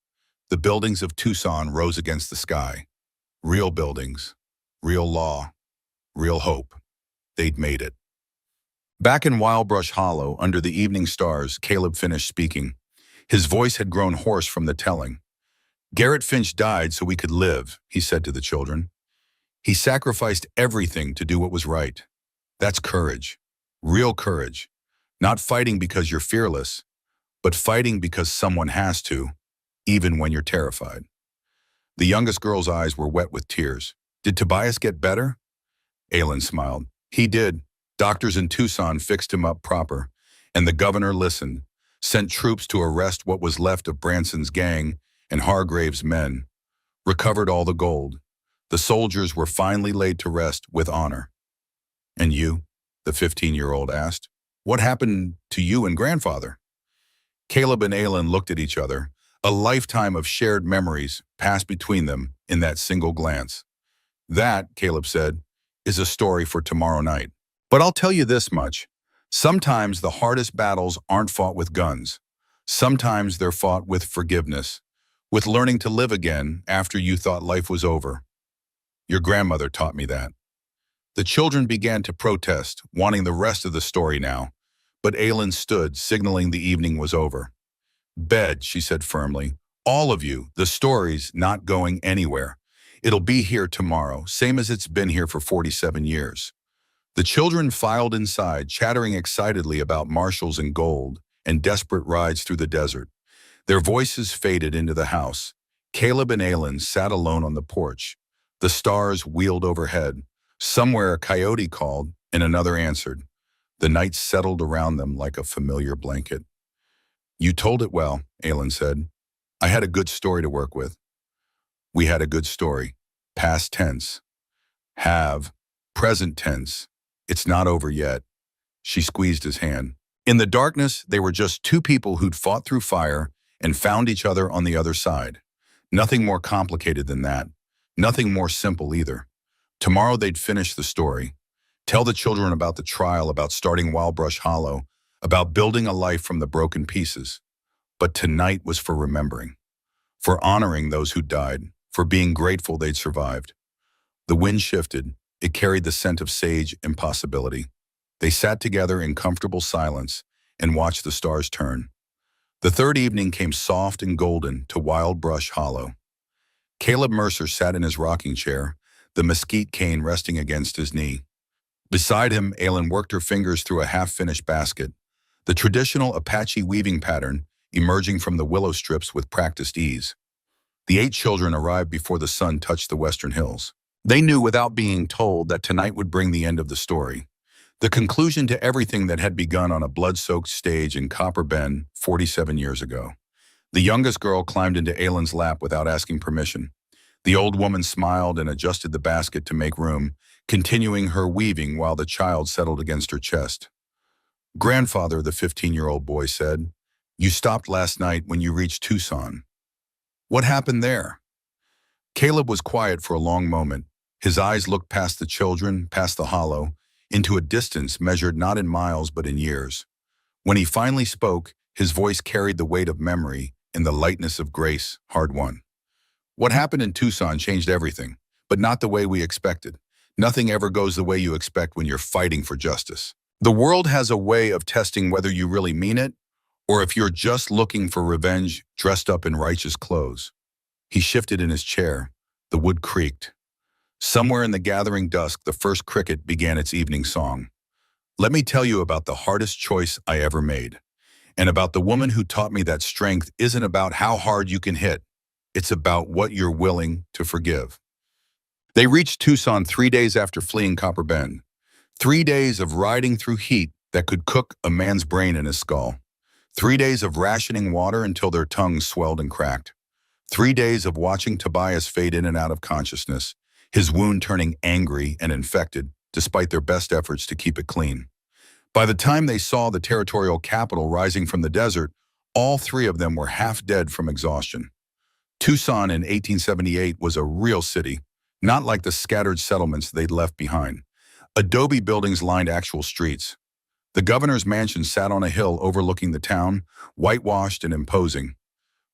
Speaker 1: the buildings of Tucson rose against the sky. Real buildings, real law, real hope. They'd made it. Back in Wildbrush Hollow, under the evening stars, Caleb finished speaking. His voice had grown hoarse from the telling. Garrett Finch died so we could live, he said to the children. He sacrificed everything to do what was right. That's courage. Real courage. Not fighting because you're fearless, but fighting because someone has to, even when you're terrified. The youngest girl's eyes were wet with tears. Did Tobias get better? Aylin smiled. He did. Doctors in Tucson fixed him up proper, and the governor listened, sent troops to arrest what was left of Branson's gang and Hargrave's men, recovered all the gold. The soldiers were finally laid to rest with honor. And you? The 15-year-old asked. What happened to you and grandfather? Caleb and Aylin looked at each other. A lifetime of shared memories passed between them in that single glance. That, Caleb said, is a story for tomorrow night. But I'll tell you this much. Sometimes the hardest battles aren't fought with guns. Sometimes they're fought with forgiveness, with learning to live again after you thought life was over. Your grandmother taught me that. The children began to protest, wanting the rest of the story now, but Aylin stood, signaling the evening was over. Bed, she said firmly. All of you, the story's not going anywhere. It'll be here tomorrow, same as it's been here for 47 years. The children filed inside, chattering excitedly about marshals and gold and desperate rides through the desert. Their voices faded into the house. Caleb and Aylin sat alone on the porch. The stars wheeled overhead. Somewhere a coyote called and another answered. The night settled around them like a familiar blanket. You told it well, Aylin said. I had a good story to work with. We had a good story. Past tense. Have. Present tense. It's not over yet. She squeezed his hand. In the darkness, they were just 2 people who'd fought through fire and found each other on the other side. Nothing more complicated than that. Nothing more simple either. Tomorrow they'd finish the story. Tell the children about the trial, about starting Wildbrush Hollow, about building a life from the broken pieces. But tonight was for remembering, for honoring those who died, for being grateful they'd survived. The wind shifted. It carried the scent of sage impossibility. They sat together in comfortable silence and watched the stars turn. The third evening came soft and golden to Wildbrush Hollow. Caleb Mercer sat in his rocking chair, the mesquite cane resting against his knee. Beside him, Aylin worked her fingers through a half-finished basket, the traditional Apache weaving pattern emerging from the willow strips with practiced ease. The 8 children arrived before the sun touched the western hills. They knew without being told that tonight would bring the end of the story, the conclusion to everything that had begun on a blood-soaked stage in Copper Bend 47 years ago. The youngest girl climbed into Aylin's lap without asking permission. The old woman smiled and adjusted the basket to make room, continuing her weaving while the child settled against her chest. "Grandfather," the 15-year-old boy said, "you stopped last night when you reached Tucson. What happened there?" Caleb was quiet for a long moment. His eyes looked past the children, past the hollow, into a distance measured not in miles but in years. When he finally spoke, his voice carried the weight of memory and the lightness of grace, hard-won. "What happened in Tucson changed everything, but not the way we expected. Nothing ever goes the way you expect when you're fighting for justice. The world has a way of testing whether you really mean it, or if you're just looking for revenge dressed up in righteous clothes." He shifted in his chair. The wood creaked. Somewhere in the gathering dusk, the first cricket began its evening song. "Let me tell you about the hardest choice I ever made, and about the woman who taught me that strength isn't about how hard you can hit. It's about what you're willing to forgive." They reached Tucson 3 days after fleeing Copper Bend. 3 days of riding through heat that could cook a man's brain in his skull. 3 days of rationing water until their tongues swelled and cracked. 3 days of watching Tobias fade in and out of consciousness, his wound turning angry and infected, despite their best efforts to keep it clean. By the time they saw the territorial capital rising from the desert, all 3 of them were half dead from exhaustion. Tucson in 1878 was a real city, not like the scattered settlements they'd left behind. Adobe buildings lined actual streets. The governor's mansion sat on a hill overlooking the town, whitewashed and imposing.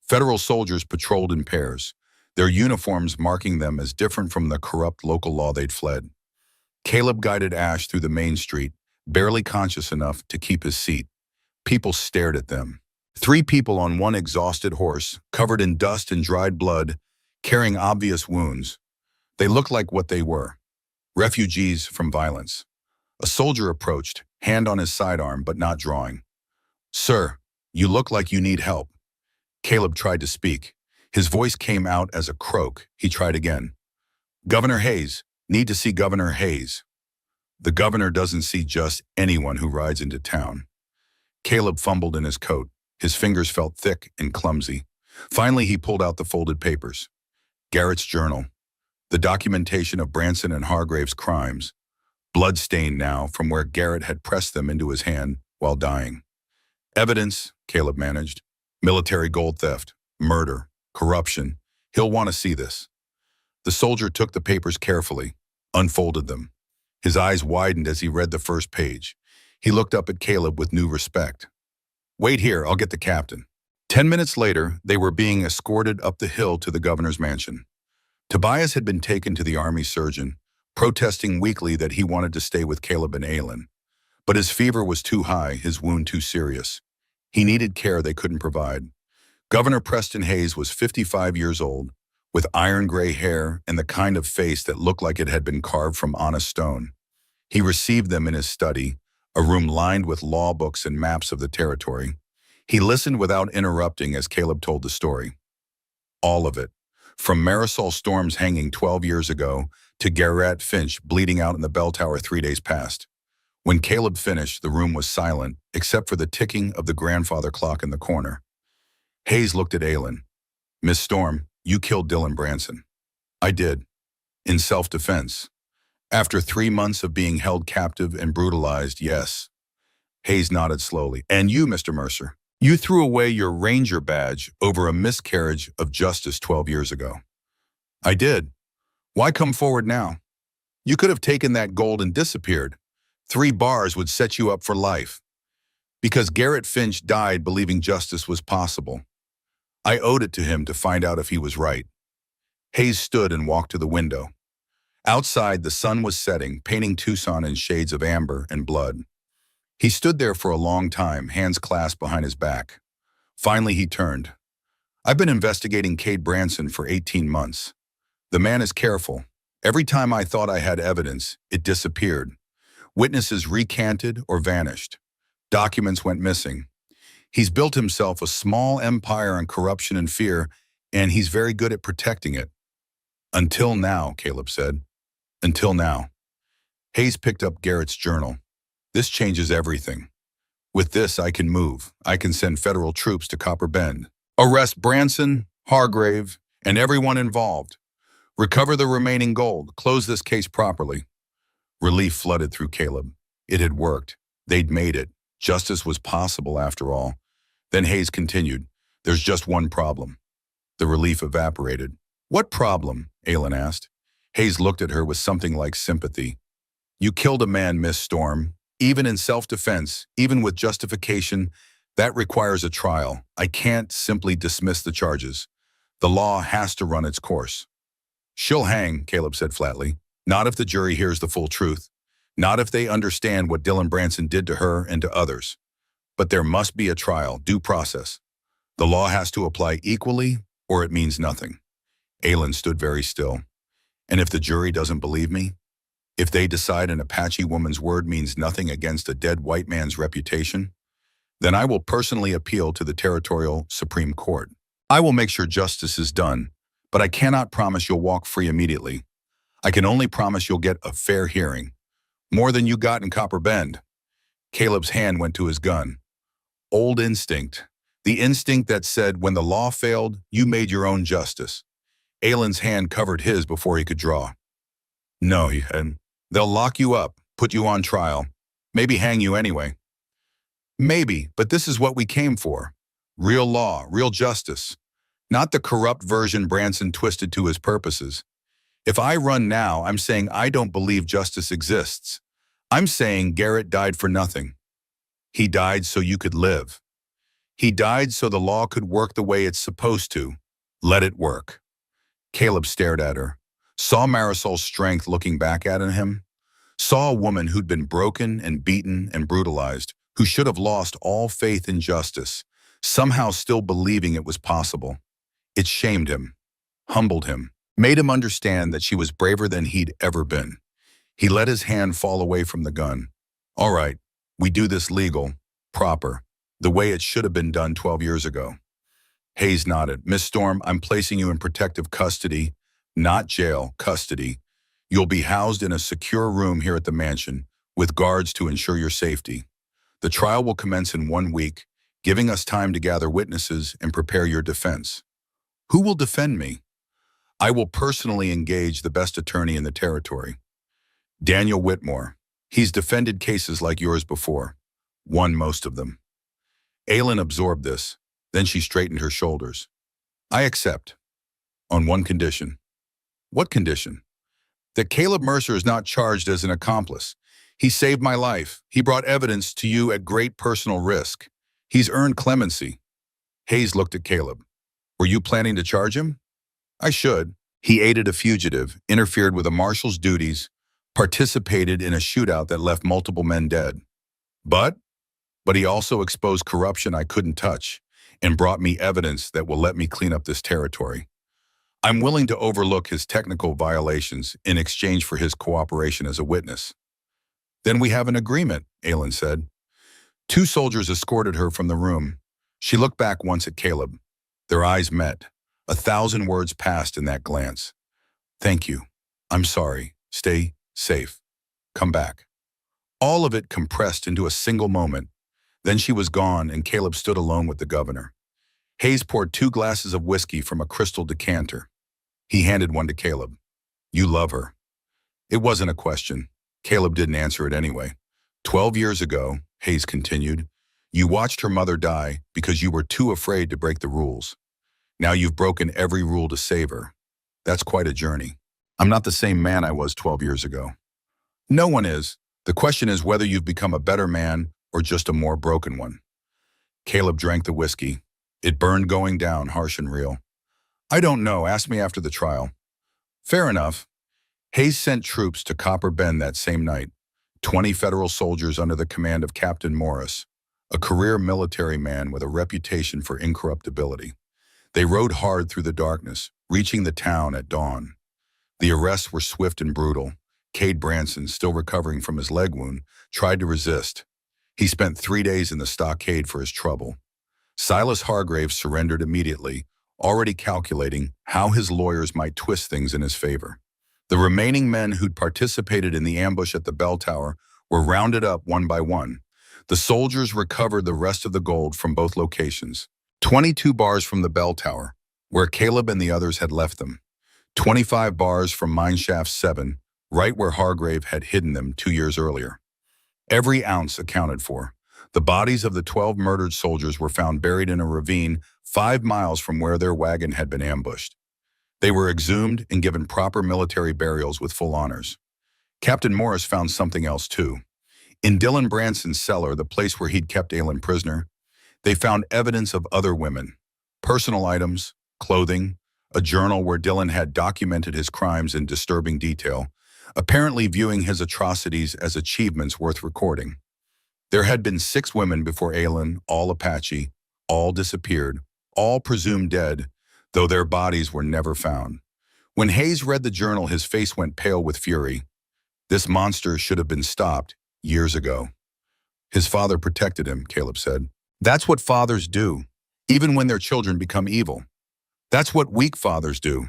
Speaker 1: Federal soldiers patrolled in pairs, their uniforms marking them as different from the corrupt local law they'd fled. Caleb guided Ash through the main street, barely conscious enough to keep his seat. People stared at them. 3 people on one exhausted horse, covered in dust and dried blood, carrying obvious wounds. They looked like what they were, refugees from violence. A soldier approached, hand on his sidearm but not drawing. "Sir, you look like you need help." Caleb tried to speak. His voice came out as a croak. He tried again. "Governor Hayes. Need to see Governor Hayes." "The governor doesn't see just anyone who rides into town." Caleb fumbled in his coat. His fingers felt thick and clumsy. Finally, he pulled out the folded papers. Garrett's journal. The documentation of Branson and Hargrave's crimes. Bloodstained now from where Garrett had pressed them into his hand while dying. "Evidence," Caleb managed. "Military gold theft, murder, corruption. He'll want to see this." The soldier took the papers carefully, unfolded them. His eyes widened as he read the first page. He looked up at Caleb with new respect. "Wait here, I'll get the captain." 10 minutes later, they were being escorted up the hill to the governor's mansion. Tobias had been taken to the army surgeon, protesting weakly that he wanted to stay with Caleb and Aylin. But his fever was too high, his wound too serious. He needed care they couldn't provide. Governor Preston Hayes was 55 years old, with iron gray hair and the kind of face that looked like it had been carved from honest stone. He received them in his study, a room lined with law books and maps of the territory. He listened without interrupting as Caleb told the story. All of it, from Marisol Storm's hanging 12 years ago to Garrett Finch bleeding out in the bell tower 3 days past. When Caleb finished, the room was silent, except for the ticking of the grandfather clock in the corner. Hayes looked at Aylin. "Miss Storm, you killed Dylan Branson." "I did. In self-defense. After 3 months of being held captive and brutalized, yes." Hayes nodded slowly. "And you, Mr. Mercer? You threw away your ranger badge over a miscarriage of justice 12 years ago." "I did. Why come forward now? You could have taken that gold and disappeared. 3 bars would set you up for life." "Because Garrett Finch died believing justice was possible. I owed it to him to find out if he was right." Hayes stood and walked to the window. Outside, the sun was setting, painting Tucson in shades of amber and blood. He stood there for a long time, hands clasped behind his back. Finally, he turned. "I've been investigating Cade Branson for 18 months. The man is careful. Every time I thought I had evidence, it disappeared. Witnesses recanted or vanished. Documents went missing. He's built himself a small empire on corruption and fear, and he's very good at protecting it. Until now, Caleb said. Until now. Hayes picked up Garrett's journal. This changes everything. With this, I can move. I can send federal troops to Copper Bend. Arrest Branson, Hargrave, and everyone involved. Recover the remaining gold. Close this case properly. Relief flooded through Caleb. It had worked. They'd made it. Justice was possible after all. Then Hayes continued. There's just one problem. The relief evaporated. What problem? Aylin asked. Hayes looked at her with something like sympathy. You killed a man, Miss Storm. Even in self-defense, even with justification, that requires a trial. I can't simply dismiss the charges. The law has to run its course. She'll hang, Caleb said flatly. Not if the jury hears the full truth. Not if they understand what Dylan Branson did to her and to others. But there must be a trial, due process. The law has to apply equally, or it means nothing. Aylin stood very still. And if the jury doesn't believe me? If they decide an Apache woman's word means nothing against a dead white man's reputation? Then I will personally appeal to the Territorial Supreme Court. I will make sure justice is done, but I cannot promise you'll walk free immediately. I can only promise you'll get a fair hearing. More than you got in Copper Bend. Caleb's hand went to his gun. Old instinct. The instinct that said, when the law failed, you made your own justice. Aylin's hand covered his before he could draw. No, he had. They'll lock you up, put you on trial, maybe hang you anyway. Maybe, but this is what we came for. Real law, real justice. Not the corrupt version Branson twisted to his purposes. If I run now, I'm saying I don't believe justice exists. I'm saying Garrett died for nothing. He died so you could live. He died so the law could work the way it's supposed to. Let it work. Caleb stared at her, saw Marisol's strength looking back at him, saw a woman who'd been broken and beaten and brutalized, who should have lost all faith in justice, somehow still believing it was possible. It shamed him, humbled him, made him understand that she was braver than he'd ever been. He let his hand fall away from the gun. All right, we do this legal, proper, the way it should have been done 12 years ago. Hayes nodded. Miss Storm, I'm placing you in protective custody, not jail, custody. You'll be housed in a secure room here at the mansion, with guards to ensure your safety. The trial will commence in 1 week, giving us time to gather witnesses and prepare your defense. Who will defend me? I will personally engage the best attorney in the territory. Daniel Whitmore. He's defended cases like yours before. Won most of them. Aylin absorbed this. Then she straightened her shoulders. I accept. On one condition. What condition? That Caleb Mercer is not charged as an accomplice. He saved my life. He brought evidence to you at great personal risk. He's earned clemency. Hayes looked at Caleb. Were you planning to charge him? I should. He aided a fugitive, interfered with a marshal's duties, participated in a shootout that left multiple men dead. But he also exposed corruption I couldn't touch and brought me evidence that will let me clean up this territory. I'm willing to overlook his technical violations in exchange for his cooperation as a witness. Then we have an agreement, Aylin said. 2 soldiers escorted her from the room. She looked back once at Caleb. Their eyes met. 1,000 words passed in that glance. Thank you. I'm sorry. Stay safe. Come back. All of it compressed into a single moment. Then she was gone and Caleb stood alone with the governor. Hayes poured 2 glasses of whiskey from a crystal decanter. He handed one to Caleb. You love her. It wasn't a question. Caleb didn't answer it anyway. 12 years ago, Hayes continued, you watched her mother die because you were too afraid to break the rules. Now you've broken every rule to save her. That's quite a journey. I'm not the same man I was 12 years ago. No one is. The question is whether you've become a better man or just a more broken one. Caleb drank the whiskey. It burned going down, harsh and real. I don't know. Ask me after the trial. Fair enough. Hayes sent troops to Copper Bend that same night. 20 federal soldiers under the command of Captain Morris, a career military man with a reputation for incorruptibility. They rode hard through the darkness, reaching the town at dawn. The arrests were swift and brutal. Cade Branson, still recovering from his leg wound, tried to resist. He spent 3 days in the stockade for his trouble. Silas Hargraves surrendered immediately, already calculating how his lawyers might twist things in his favor. The remaining men who'd participated in the ambush at the bell tower were rounded up one by one. The soldiers recovered the rest of the gold from both locations. 22 bars from the bell tower, where Caleb and the others had left them. 25 bars from Mineshaft 7, right where Hargrave had hidden them 2 years earlier. Every ounce accounted for. The bodies of the 12 murdered soldiers were found buried in a ravine 5 miles from where their wagon had been ambushed. They were exhumed and given proper military burials with full honors. Captain Morris found something else too. In Dylan Branson's cellar, the place where he'd kept Aylin prisoner, they found evidence of other women, personal items, clothing, a journal where Dylan had documented his crimes in disturbing detail, apparently viewing his atrocities as achievements worth recording. There had been 6 women before Aylin, all Apache, all disappeared, all presumed dead, though their bodies were never found. When Hayes read the journal, his face went pale with fury. This monster should have been stopped years ago. His father protected him, Caleb said. That's what fathers do, even when their children become evil. That's what weak fathers do.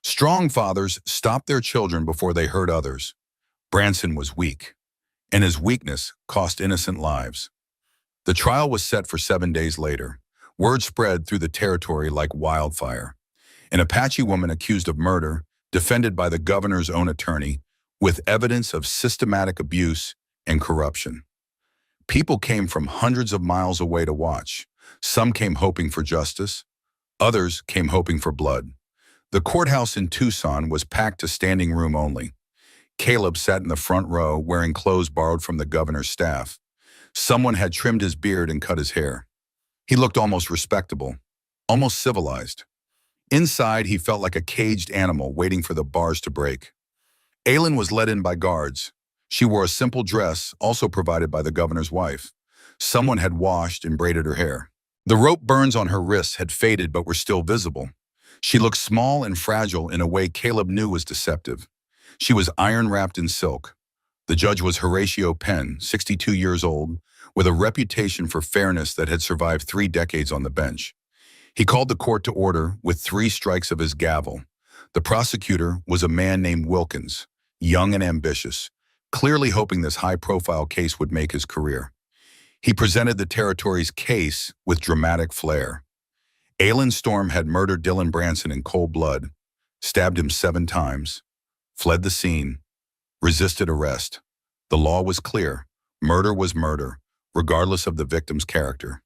Speaker 1: Strong fathers stop their children before they hurt others. Branson was weak, and his weakness cost innocent lives. The trial was set for 7 days later. Word spread through the territory like wildfire. An Apache woman accused of murder, defended by the governor's own attorney, with evidence of systematic abuse and corruption. People came from hundreds of miles away to watch. Some came hoping for justice. Others came hoping for blood. The courthouse in Tucson was packed to standing room only. Caleb sat in the front row wearing clothes borrowed from the governor's staff. Someone had trimmed his beard and cut his hair. He looked almost respectable, almost civilized. Inside, he felt like a caged animal waiting for the bars to break. Aylin was led in by guards. She wore a simple dress, also provided by the governor's wife. Someone had washed and braided her hair. The rope burns on her wrists had faded but were still visible. She looked small and fragile in a way Caleb knew was deceptive. She was iron-wrapped in silk. The judge was Horatio Penn, 62 years old, with a reputation for fairness that had survived 3 decades on the bench. He called the court to order with 3 strikes of his gavel. The prosecutor was a man named Wilkins, young and ambitious, clearly hoping this high-profile case would make his career. He presented the territory's case with dramatic flair. Aylin Storm had murdered Dylan Branson in cold blood, stabbed him 7 times, fled the scene, resisted arrest. The law was clear. Murder was murder, regardless of the victim's character.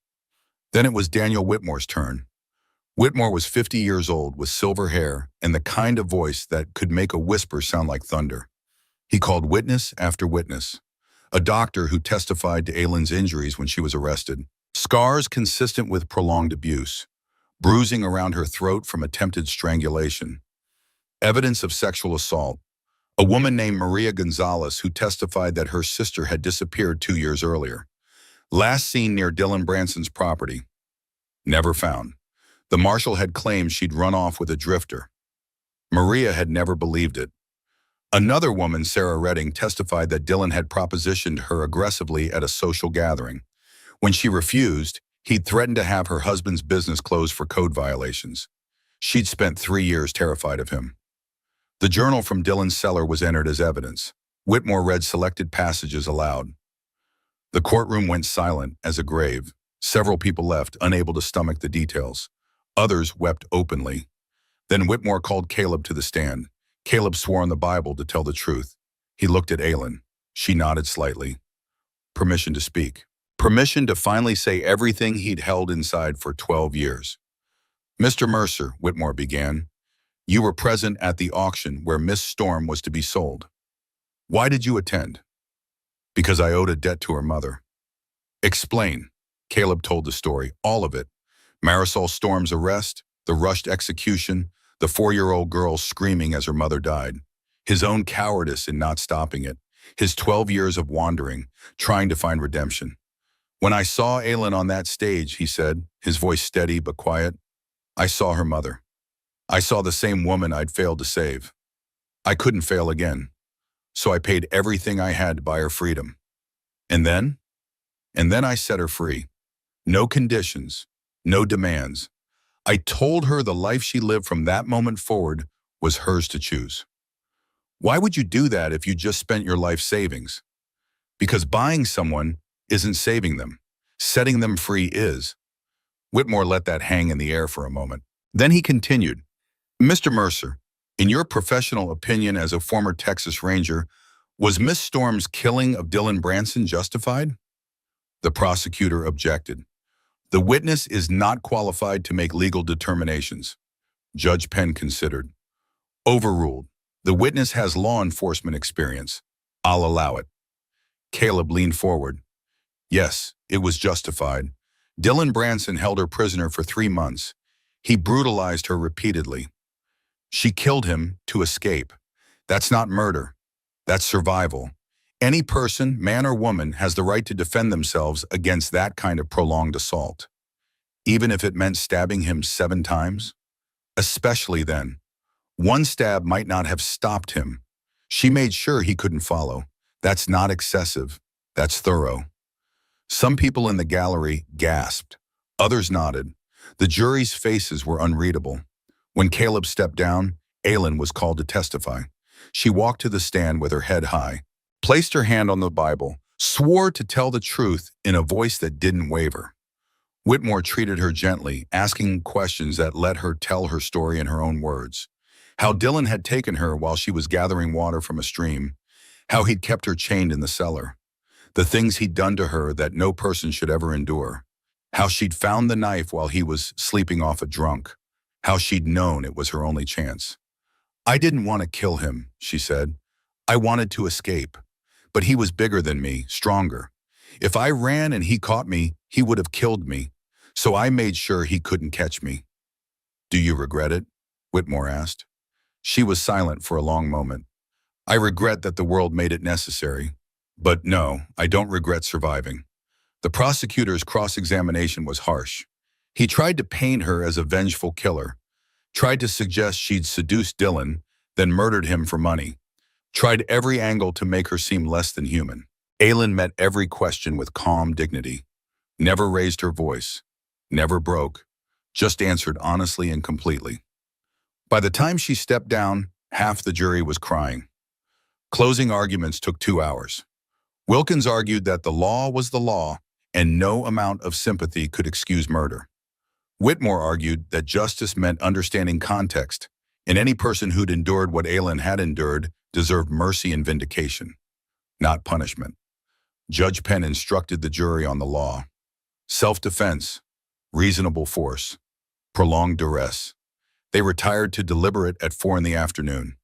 Speaker 1: Then it was Daniel Whitmore's turn. Whitmore was 50 years old with silver hair and the kind of voice that could make a whisper sound like thunder. He called witness after witness. A doctor who testified to Aylin's injuries when she was arrested. Scars consistent with prolonged abuse. Bruising around her throat from attempted strangulation. Evidence of sexual assault. A woman named Maria Gonzalez who testified that her sister had disappeared 2 years earlier. Last seen near Dylan Branson's property. Never found. The marshal had claimed she'd run off with a drifter. Maria had never believed it. Another woman, Sarah Redding, testified that Dylan had propositioned her aggressively at a social gathering. When she refused, he'd threatened to have her husband's business closed for code violations. She'd spent 3 years terrified of him. The journal from Dylan's cellar was entered as evidence. Whitmore read selected passages aloud. The courtroom went silent as a grave. Several people left, unable to stomach the details. Others wept openly. Then Whitmore called Caleb to the stand. Caleb swore on the Bible to tell the truth. He looked at Aylin. She nodded slightly. Permission to speak. Permission to finally say everything he'd held inside for 12 years. Mr. Mercer, Whitmore began, you were present at the auction where Miss Storm was to be sold. Why did you attend? Because I owed a debt to her mother. Explain. Caleb told the story, all of it. Marisol Storm's arrest, the rushed execution, the 4-year-old girl screaming as her mother died, his own cowardice in not stopping it, his 12 years of wandering, trying to find redemption. When I saw Aylin on that stage, he said, his voice steady but quiet, I saw her mother. I saw the same woman I'd failed to save. I couldn't fail again, so I paid everything I had to buy her freedom. And then I set her free. No conditions, No demands. I told her the life she lived from that moment forward was hers to choose. Why would you do that if you just spent your life savings? Because buying someone isn't saving them. Setting them free is. Whitmore let that hang in the air for a moment. Then he continued, Mr. Mercer, in your professional opinion as a former Texas Ranger, was Miss Storm's killing of Dylan Branson justified? The prosecutor objected. The witness is not qualified to make legal determinations. Judge Penn considered. Overruled. The witness has law enforcement experience. I'll allow it. Caleb leaned forward. Yes, it was justified. Dylan Branson held her prisoner for 3 months. He brutalized her repeatedly. She killed him to escape. That's not murder. That's survival. Any person, man or woman, has the right to defend themselves against that kind of prolonged assault. Even if it meant stabbing him 7 times? Especially then. One stab might not have stopped him. She made sure he couldn't follow. That's not excessive. That's thorough. Some people in the gallery gasped. Others nodded. The jury's faces were unreadable. When Caleb stepped down, Aylin was called to testify. She walked to the stand with her head high, placed her hand on the Bible, swore to tell the truth in a voice that didn't waver. Whitmore treated her gently, asking questions that let her tell her story in her own words. How Dylan had taken her while she was gathering water from a stream. How he'd kept her chained in the cellar. The things he'd done to her that no person should ever endure. How she'd found the knife while he was sleeping off a drunk. How she'd known it was her only chance. I didn't want to kill him, she said. I wanted to escape. But he was bigger than me, stronger. If I ran and he caught me, he would have killed me. So I made sure he couldn't catch me. Do you regret it? Whitmore asked. She was silent for a long moment. I regret that the world made it necessary. But no, I don't regret surviving. The prosecutor's cross-examination was harsh. He tried to paint her as a vengeful killer, tried to suggest she'd seduced Dylan, then murdered him for money, tried every angle to make her seem less than human. Aylin met every question with calm dignity, never raised her voice, never broke, just answered honestly and completely. By the time she stepped down, half the jury was crying. Closing arguments took 2 hours. Wilkins argued that the law was the law and no amount of sympathy could excuse murder. Whitmore argued that justice meant understanding context, and any person who'd endured what Aylin had endured deserved mercy and vindication, not punishment. Judge Penn instructed the jury on the law. Self-defense, reasonable force, prolonged duress. They retired to deliberate at 4 in the afternoon.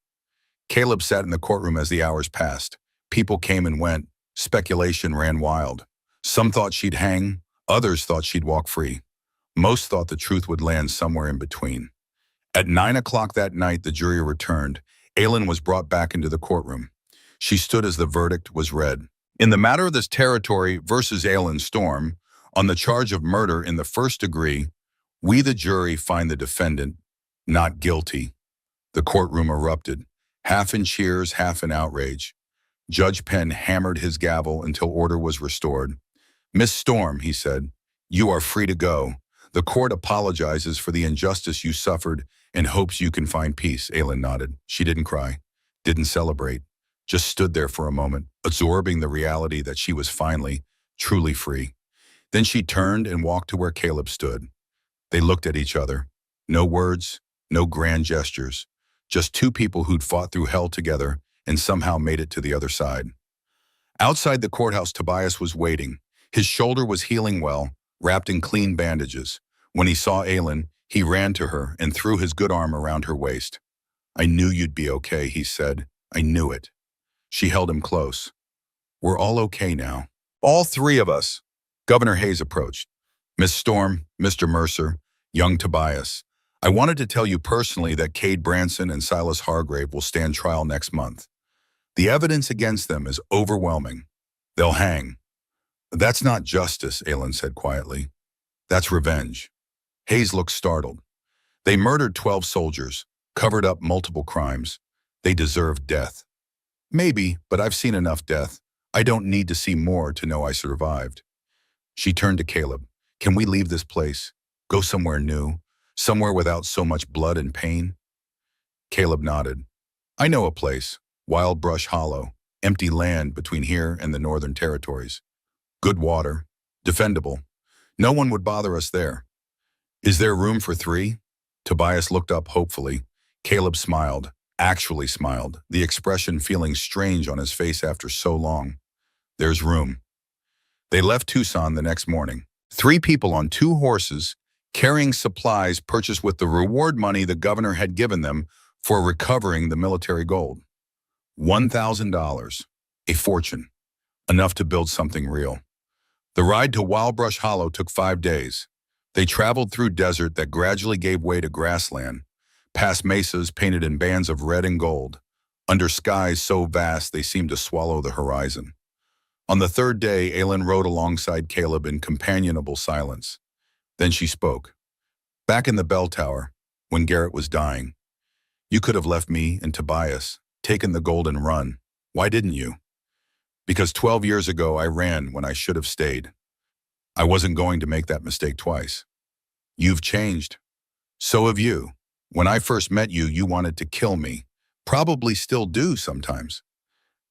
Speaker 1: Caleb sat in the courtroom as the hours passed. People came and went. Speculation ran wild. Some thought she'd hang, others thought she'd walk free. Most thought the truth would land somewhere in between. At 9 o'clock that night, the jury returned. Aylin was brought back into the courtroom. She stood as the verdict was read. In the matter of this territory versus Aylin Storm, on the charge of murder in the first degree, we the jury find the defendant not guilty. The courtroom erupted, half in cheers, half in outrage. Judge Penn hammered his gavel until order was restored. Miss Storm, he said, you are free to go. The court apologizes for the injustice you suffered and hopes you can find peace. Aylin nodded. She didn't cry, didn't celebrate, just stood there for a moment, absorbing the reality that she was finally, truly free. Then she turned and walked to where Caleb stood. They looked at each other. No words, no grand gestures, just 2 people who'd fought through hell together and somehow made it to the other side. Outside the courthouse, Tobias was waiting. His shoulder was healing well, wrapped in clean bandages. When he saw Aylin, he ran to her and threw his good arm around her waist. I knew you'd be okay, he said. I knew it. She held him close. We're all okay now. All 3 of us. Governor Hayes approached. Miss Storm, Mr. Mercer, young Tobias. I wanted to tell you personally that Cade Branson and Silas Hargrave will stand trial next month. The evidence against them is overwhelming. They'll hang. That's not justice, Aylin said quietly. That's revenge. Hayes looked startled. They murdered 12 soldiers, covered up multiple crimes. They deserved death. Maybe, but I've seen enough death. I don't need to see more to know I survived. She turned to Caleb. Can we leave this place? Go somewhere new, somewhere without so much blood and pain? Caleb nodded. I know a place, Wild Brush Hollow, empty land between here and the Northern Territories. Good water, defendable. No one would bother us there. Is there room for three? Tobias looked up hopefully. Caleb smiled, actually smiled, the expression feeling strange on his face after so long. There's room. They left Tucson the next morning. 3 people on 2 horses, carrying supplies purchased with the reward money the governor had given them for recovering the military gold. $1,000, a fortune, enough to build something real. The ride to Wild Brush Hollow took 5 days. They traveled through desert that gradually gave way to grassland, past mesas painted in bands of red and gold, under skies so vast they seemed to swallow the horizon. On the 3rd day, Aylin rode alongside Caleb in companionable silence. Then she spoke. Back in the bell tower, when Garrett was dying, you could have left me and Tobias, taken the gold and run. Why didn't you? Because 12 years ago I ran when I should have stayed. I wasn't going to make that mistake twice. You've changed. So have you. When I first met you, you wanted to kill me. Probably still do sometimes.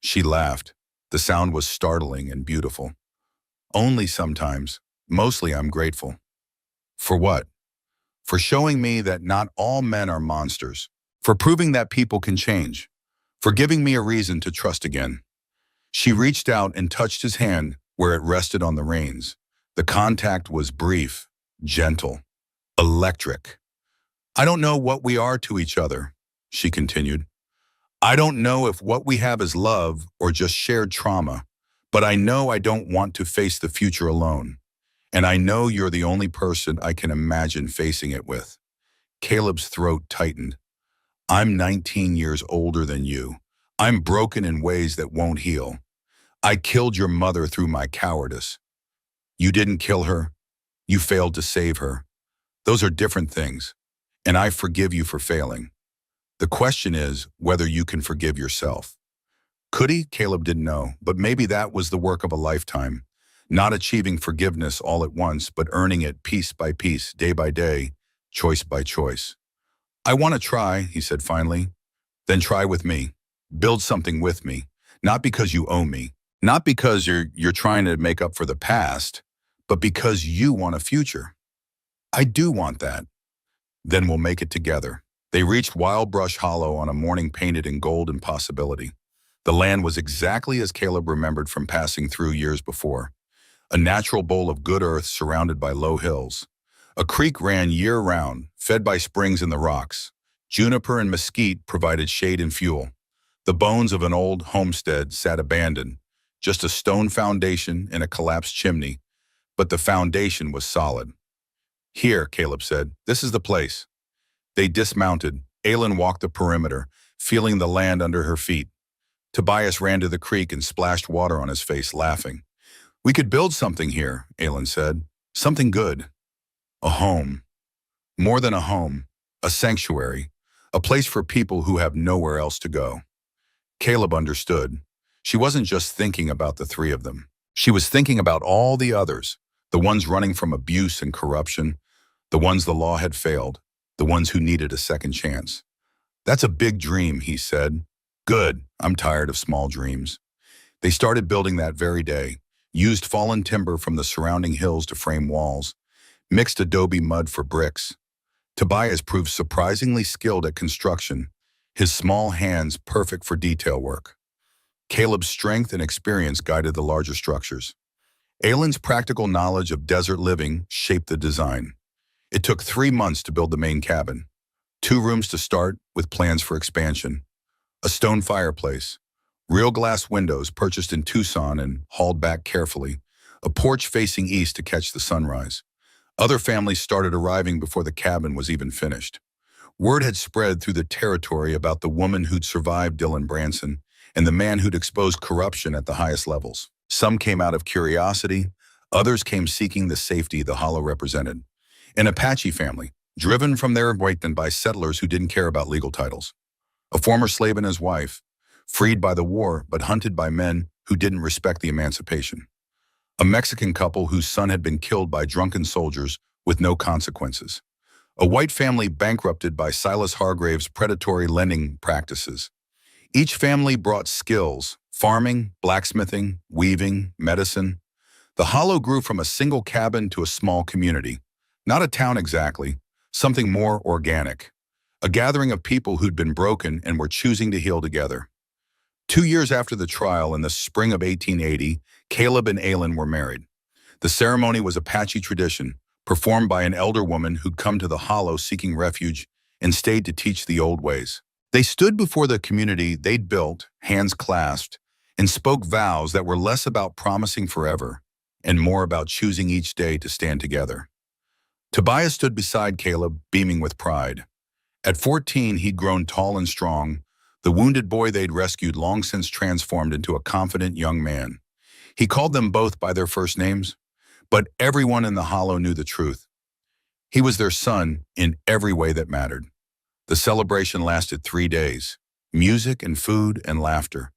Speaker 1: She laughed. The sound was startling and beautiful. Only sometimes. Mostly I'm grateful. For what? For showing me that not all men are monsters. For proving that people can change. For giving me a reason to trust again. She reached out and touched his hand where it rested on the reins. The contact was brief, gentle, electric. I don't know what we are to each other, she continued. I don't know if what we have is love or just shared trauma, but I know I don't want to face the future alone. And I know you're the only person I can imagine facing it with. Caleb's throat tightened. I'm 19 years older than you. I'm broken in ways that won't heal. I killed your mother through my cowardice. You didn't kill her. You failed to save her. Those are different things, and I forgive you for failing. The question is whether you can forgive yourself. Could he? Caleb didn't know, but maybe that was the work of a lifetime. Not achieving forgiveness all at once, but earning it piece by piece, day by day, choice by choice. I want to try, he said finally. Then try with me. Build something with me. Not because you owe me. Not because you're trying to make up for the past, but because you want a future. I do want that. Then we'll make it together. They reached Wild Brush Hollow on a morning painted in gold and possibility. The land was exactly as Caleb remembered from passing through years before. A natural bowl of good earth surrounded by low hills. A creek ran year-round, fed by springs in the rocks. Juniper and mesquite provided shade and fuel. The bones of an old homestead sat abandoned, just a stone foundation and a collapsed chimney, but the foundation was solid. Here, Caleb said, this is the place. They dismounted. Aylin walked the perimeter, feeling the land under her feet. Tobias ran to the creek and splashed water on his face, laughing. We could build something here, Aylin said. Something good. A home. More than a home. A sanctuary. A place for people who have nowhere else to go. Caleb understood. She wasn't just thinking about the 3 of them. She was thinking about all the others, the ones running from abuse and corruption, the ones the law had failed, the ones who needed a second chance. That's a big dream, he said. Good, I'm tired of small dreams. They started building that very day, used fallen timber from the surrounding hills to frame walls, mixed adobe mud for bricks. Tobias proved surprisingly skilled at construction, his small hands perfect for detail work. Caleb's strength and experience guided the larger structures. Aylin's practical knowledge of desert living shaped the design. It took 3 months to build the main cabin. 2 rooms to start, with plans for expansion. A stone fireplace. Real glass windows purchased in Tucson and hauled back carefully. A porch facing east to catch the sunrise. Other families started arriving before the cabin was even finished. Word had spread through the territory about the woman who'd survived Dylan Branson and the man who'd exposed corruption at the highest levels. Some came out of curiosity, others came seeking the safety the hollow represented. An Apache family, driven from their awakening by settlers who didn't care about legal titles. A former slave and his wife, freed by the war but hunted by men who didn't respect the emancipation. A Mexican couple whose son had been killed by drunken soldiers with no consequences. A white family bankrupted by Silas Hargrave's predatory lending practices. Each family brought skills: farming, blacksmithing, weaving, medicine. The hollow grew from a single cabin to a small community. Not a town exactly, something more organic. A gathering of people who'd been broken and were choosing to heal together. 2 years after the trial, in the spring of 1880, Caleb and Aylin were married. The ceremony was Apache tradition, performed by an elder woman who'd come to the hollow seeking refuge and stayed to teach the old ways. They stood before the community they'd built, hands clasped, and spoke vows that were less about promising forever and more about choosing each day to stand together. Tobias stood beside Caleb, beaming with pride. At 14, he'd grown tall and strong, the wounded boy they'd rescued long since transformed into a confident young man. He called them both by their first names, but everyone in the hollow knew the truth. He was their son in every way that mattered. The celebration lasted 3 days, music and food and laughter.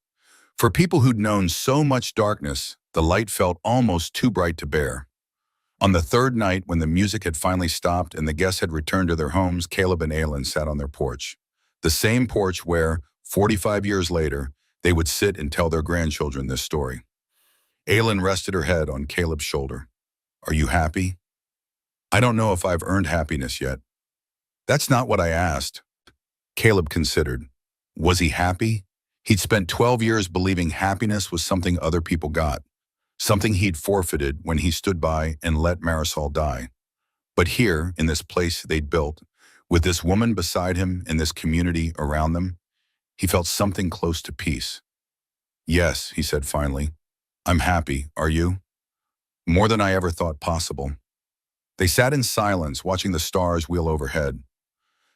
Speaker 1: For people who'd known so much darkness, the light felt almost too bright to bear. On the third night, when the music had finally stopped and the guests had returned to their homes, Caleb and Aylin sat on their porch. The same porch where, 45 years later, they would sit and tell their grandchildren this story. Aylin rested her head on Caleb's shoulder. "Are you happy?" "I don't know if I've earned happiness yet." "That's not what I asked." Caleb considered. Was he happy? He'd spent 12 years believing happiness was something other people got, something he'd forfeited when he stood by and let Marisol die. But here, in this place they'd built, with this woman beside him and this community around them, he felt something close to peace. "Yes," he said finally. "I'm happy. Are you?" "More than I ever thought possible." They sat in silence, watching the stars wheel overhead.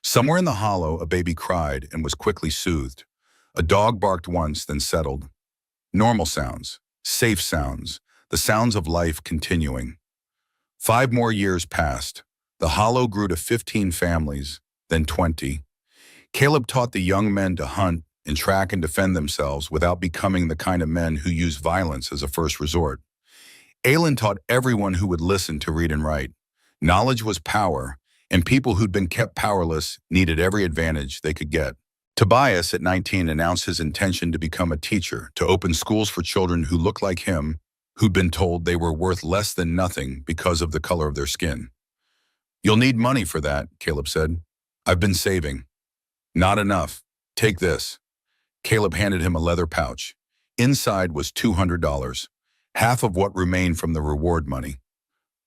Speaker 1: Somewhere in the hollow, a baby cried and was quickly soothed. A dog barked once, then settled. Normal sounds, safe sounds, the sounds of life continuing. 5 more years passed. The hollow grew to 15 families, then 20. Caleb taught the young men to hunt and track and defend themselves without becoming the kind of men who use violence as a first resort. Aylin taught everyone who would listen to read and write. Knowledge was power, and people who'd been kept powerless needed every advantage they could get. Tobias, at 19, announced his intention to become a teacher, to open schools for children who looked like him, who'd been told they were worth less than nothing because of the color of their skin. "You'll need money for that," Caleb said. "I've been saving." "Not enough. Take this." Caleb handed him a leather pouch. Inside was $200, half of what remained from the reward money.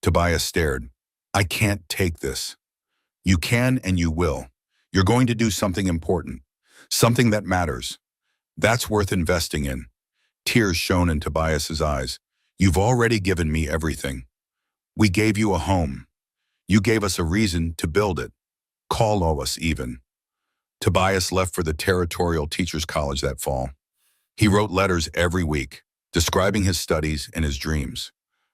Speaker 1: Tobias stared. "I can't take this." "You can and you will. You're going to do something important, something that matters. That's worth investing in." Tears shone in Tobias's eyes. "You've already given me everything. We gave you a home. You gave us a reason to build it. Call us even." Tobias left for the Territorial Teachers College that fall. He wrote letters every week, describing his studies and his dreams.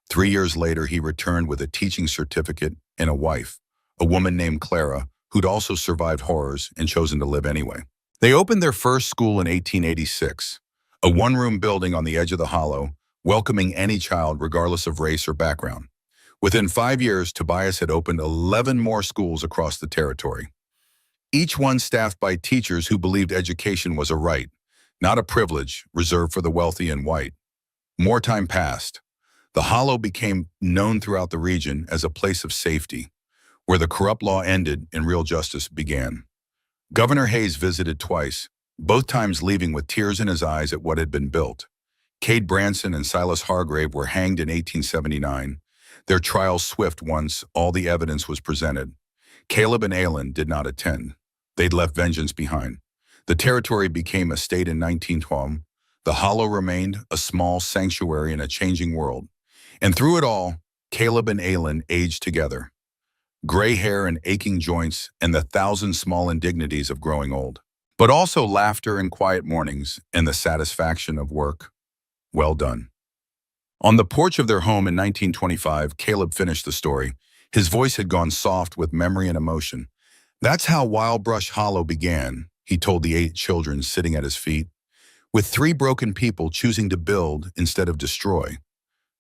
Speaker 1: 3 years later, he returned with a teaching certificate and a wife, a woman named Clara, who'd also survived horrors and chosen to live anyway. They opened their first school in 1886, a one-room building on the edge of the hollow, welcoming any child regardless of race or background. Within 5 years, Tobias had opened 11 more schools across the territory, each one staffed by teachers who believed education was a right, not a privilege reserved for the wealthy and white. More time passed. The hollow became known throughout the region as a place of safety, where the corrupt law ended and real justice began. Governor Hayes visited twice, both times leaving with tears in his eyes at what had been built. Cade Branson and Silas Hargrave were hanged in 1879, their trials swift once all the evidence was presented. Caleb and Aylin did not attend. They'd left vengeance behind. The territory became a state in 1912. The hollow remained a small sanctuary in a changing world. And through it all, Caleb and Aylin aged together. Gray hair and aching joints and the 1,000 small indignities of growing old. But also laughter and quiet mornings and the satisfaction of work. Well done. On the porch of their home in 1925, Caleb finished the story. His voice had gone soft with memory and emotion. "That's how Wild Brush Hollow began," he told the 8 children sitting at his feet, "with 3 broken people choosing to build instead of destroy,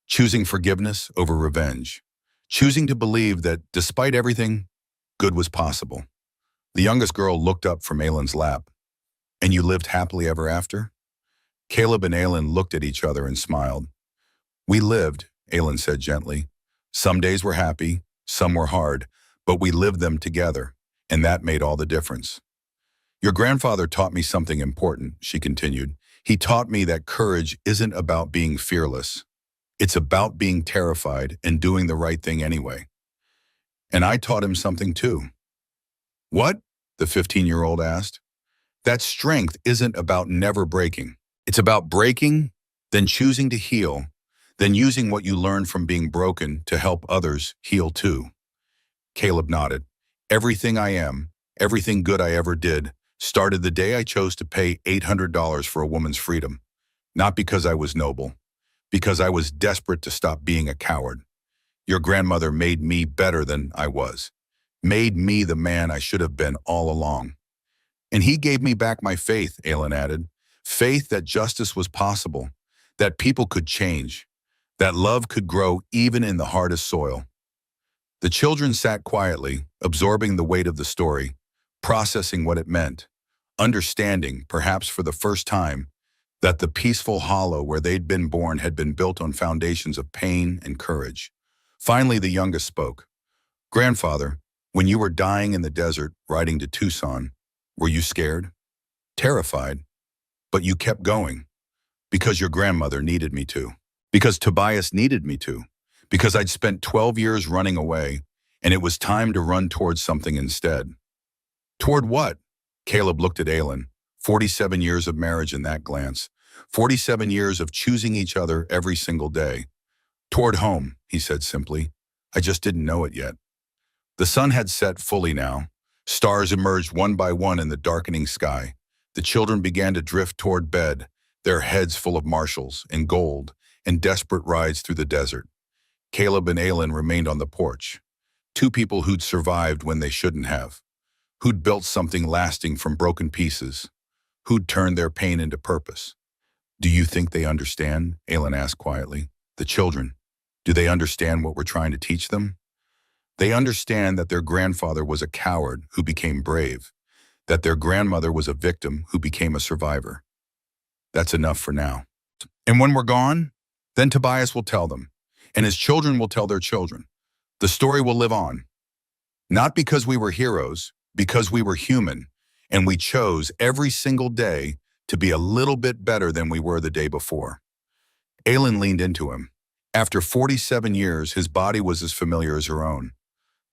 Speaker 1: choosing forgiveness over revenge, choosing to believe that despite everything, good was possible. The youngest girl looked up from Aylin's lap. And you lived happily ever after? Caleb and Aylin looked at each other and smiled. We lived, Aylin said gently. Some days were happy, some were hard, but we lived them together, and that made all the difference. Your grandfather taught me something important, she continued. He taught me that courage isn't about being fearless. It's about being terrified and doing the right thing anyway. And I taught him something too. What? The 15-year-old asked. That strength isn't about never breaking. It's about breaking, then choosing to heal, then using what you learned from being broken to help others heal too. Caleb nodded. Everything I am, everything good I ever did, started the day I chose to pay $800 for a woman's freedom. Not because I was noble, because I was desperate to stop being a coward. Your grandmother made me better than I was, made me the man I should have been all along. And he gave me back my faith, Aylin added, faith that justice was possible, that people could change, that love could grow even in the hardest soil. The children sat quietly, absorbing the weight of the story, processing what it meant, understanding, perhaps for the first time, that the peaceful hollow where they'd been born had been built on foundations of pain and courage. Finally, the youngest spoke. Grandfather, when you were dying in the desert, riding to Tucson, were you scared? Terrified? But you kept going. Because your grandmother needed me to. Because Tobias needed me to. Because I'd spent 12 years running away, and it was time to run towards something instead. Toward what? Caleb looked at Aylin. 47 years of marriage in that glance. 47 years of choosing each other every single day. Toward home, he said simply. I just didn't know it yet. The sun had set fully now. Stars emerged one by one in the darkening sky. The children began to drift toward bed, their heads full of marshals and gold and desperate rides through the desert. Caleb and Aylin remained on the porch. Two people who'd survived when they shouldn't have. Who'd built something lasting from broken pieces. Who'd turned their pain into purpose. Do you think they understand? Aylin asked quietly. The children. Do they understand what we're trying to teach them? They understand that their grandfather was a coward who became brave, that their grandmother was a victim who became a survivor. That's enough for now. And when we're gone, then Tobias will tell them, and his children will tell their children. The story will live on. Not because we were heroes, because we were human, and we chose every single day to be a little bit better than we were the day before. Aylin leaned into him. After 47 years, his body was as familiar as her own.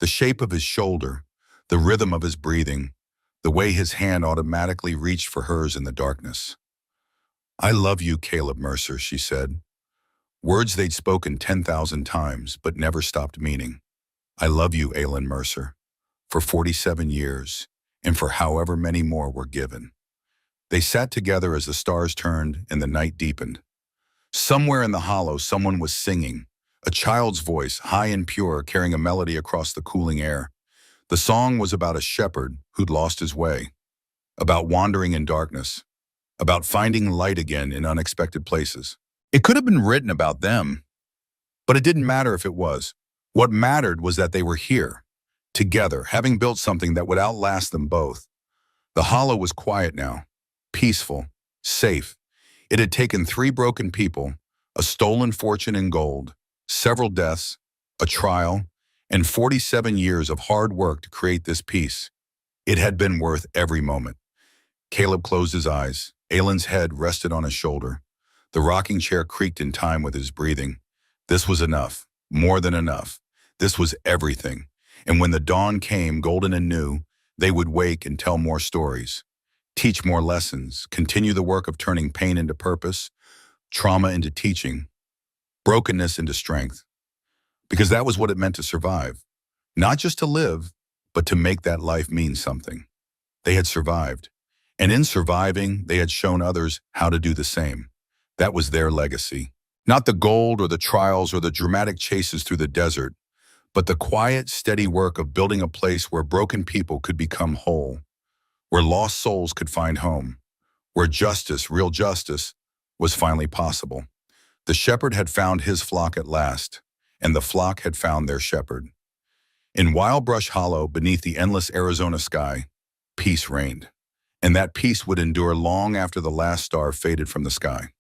Speaker 1: The shape of his shoulder, the rhythm of his breathing, the way his hand automatically reached for hers in the darkness. I love you, Caleb Mercer, she said. Words they'd spoken 10,000 times, but never stopped meaning. I love you, Aylin Mercer, for 47 years, and for however many more were given. They sat together as the stars turned and the night deepened. Somewhere in the hollow, someone was singing, a child's voice, high and pure, carrying a melody across the cooling air. The song was about a shepherd who'd lost his way, about wandering in darkness, about finding light again in unexpected places. It could have been written about them, but it didn't matter if it was. What mattered was that they were here, together, having built something that would outlast them both. The hollow was quiet now, peaceful, safe. It had taken 3 broken people, a stolen fortune in gold, several deaths, a trial, and 47 years of hard work to create this peace. It had been worth every moment. Caleb closed his eyes. Aylin's head rested on his shoulder. The rocking chair creaked in time with his breathing. This was enough, more than enough. This was everything. And when the dawn came, golden and new, they would wake and tell more stories, teach more lessons, continue the work of turning pain into purpose, trauma into teaching, brokenness into strength. Because that was what it meant to survive. Not just to live, but to make that life mean something. They had survived. And in surviving, they had shown others how to do the same. That was their legacy. Not the gold or the trials or the dramatic chases through the desert, but the quiet, steady work of building a place where broken people could become whole, where lost souls could find home, where justice, real justice, was finally possible. The shepherd had found his flock at last, and the flock had found their shepherd. In Wild Brush Hollow, beneath the endless Arizona sky, peace reigned, and that peace would endure long after the last star faded from the sky.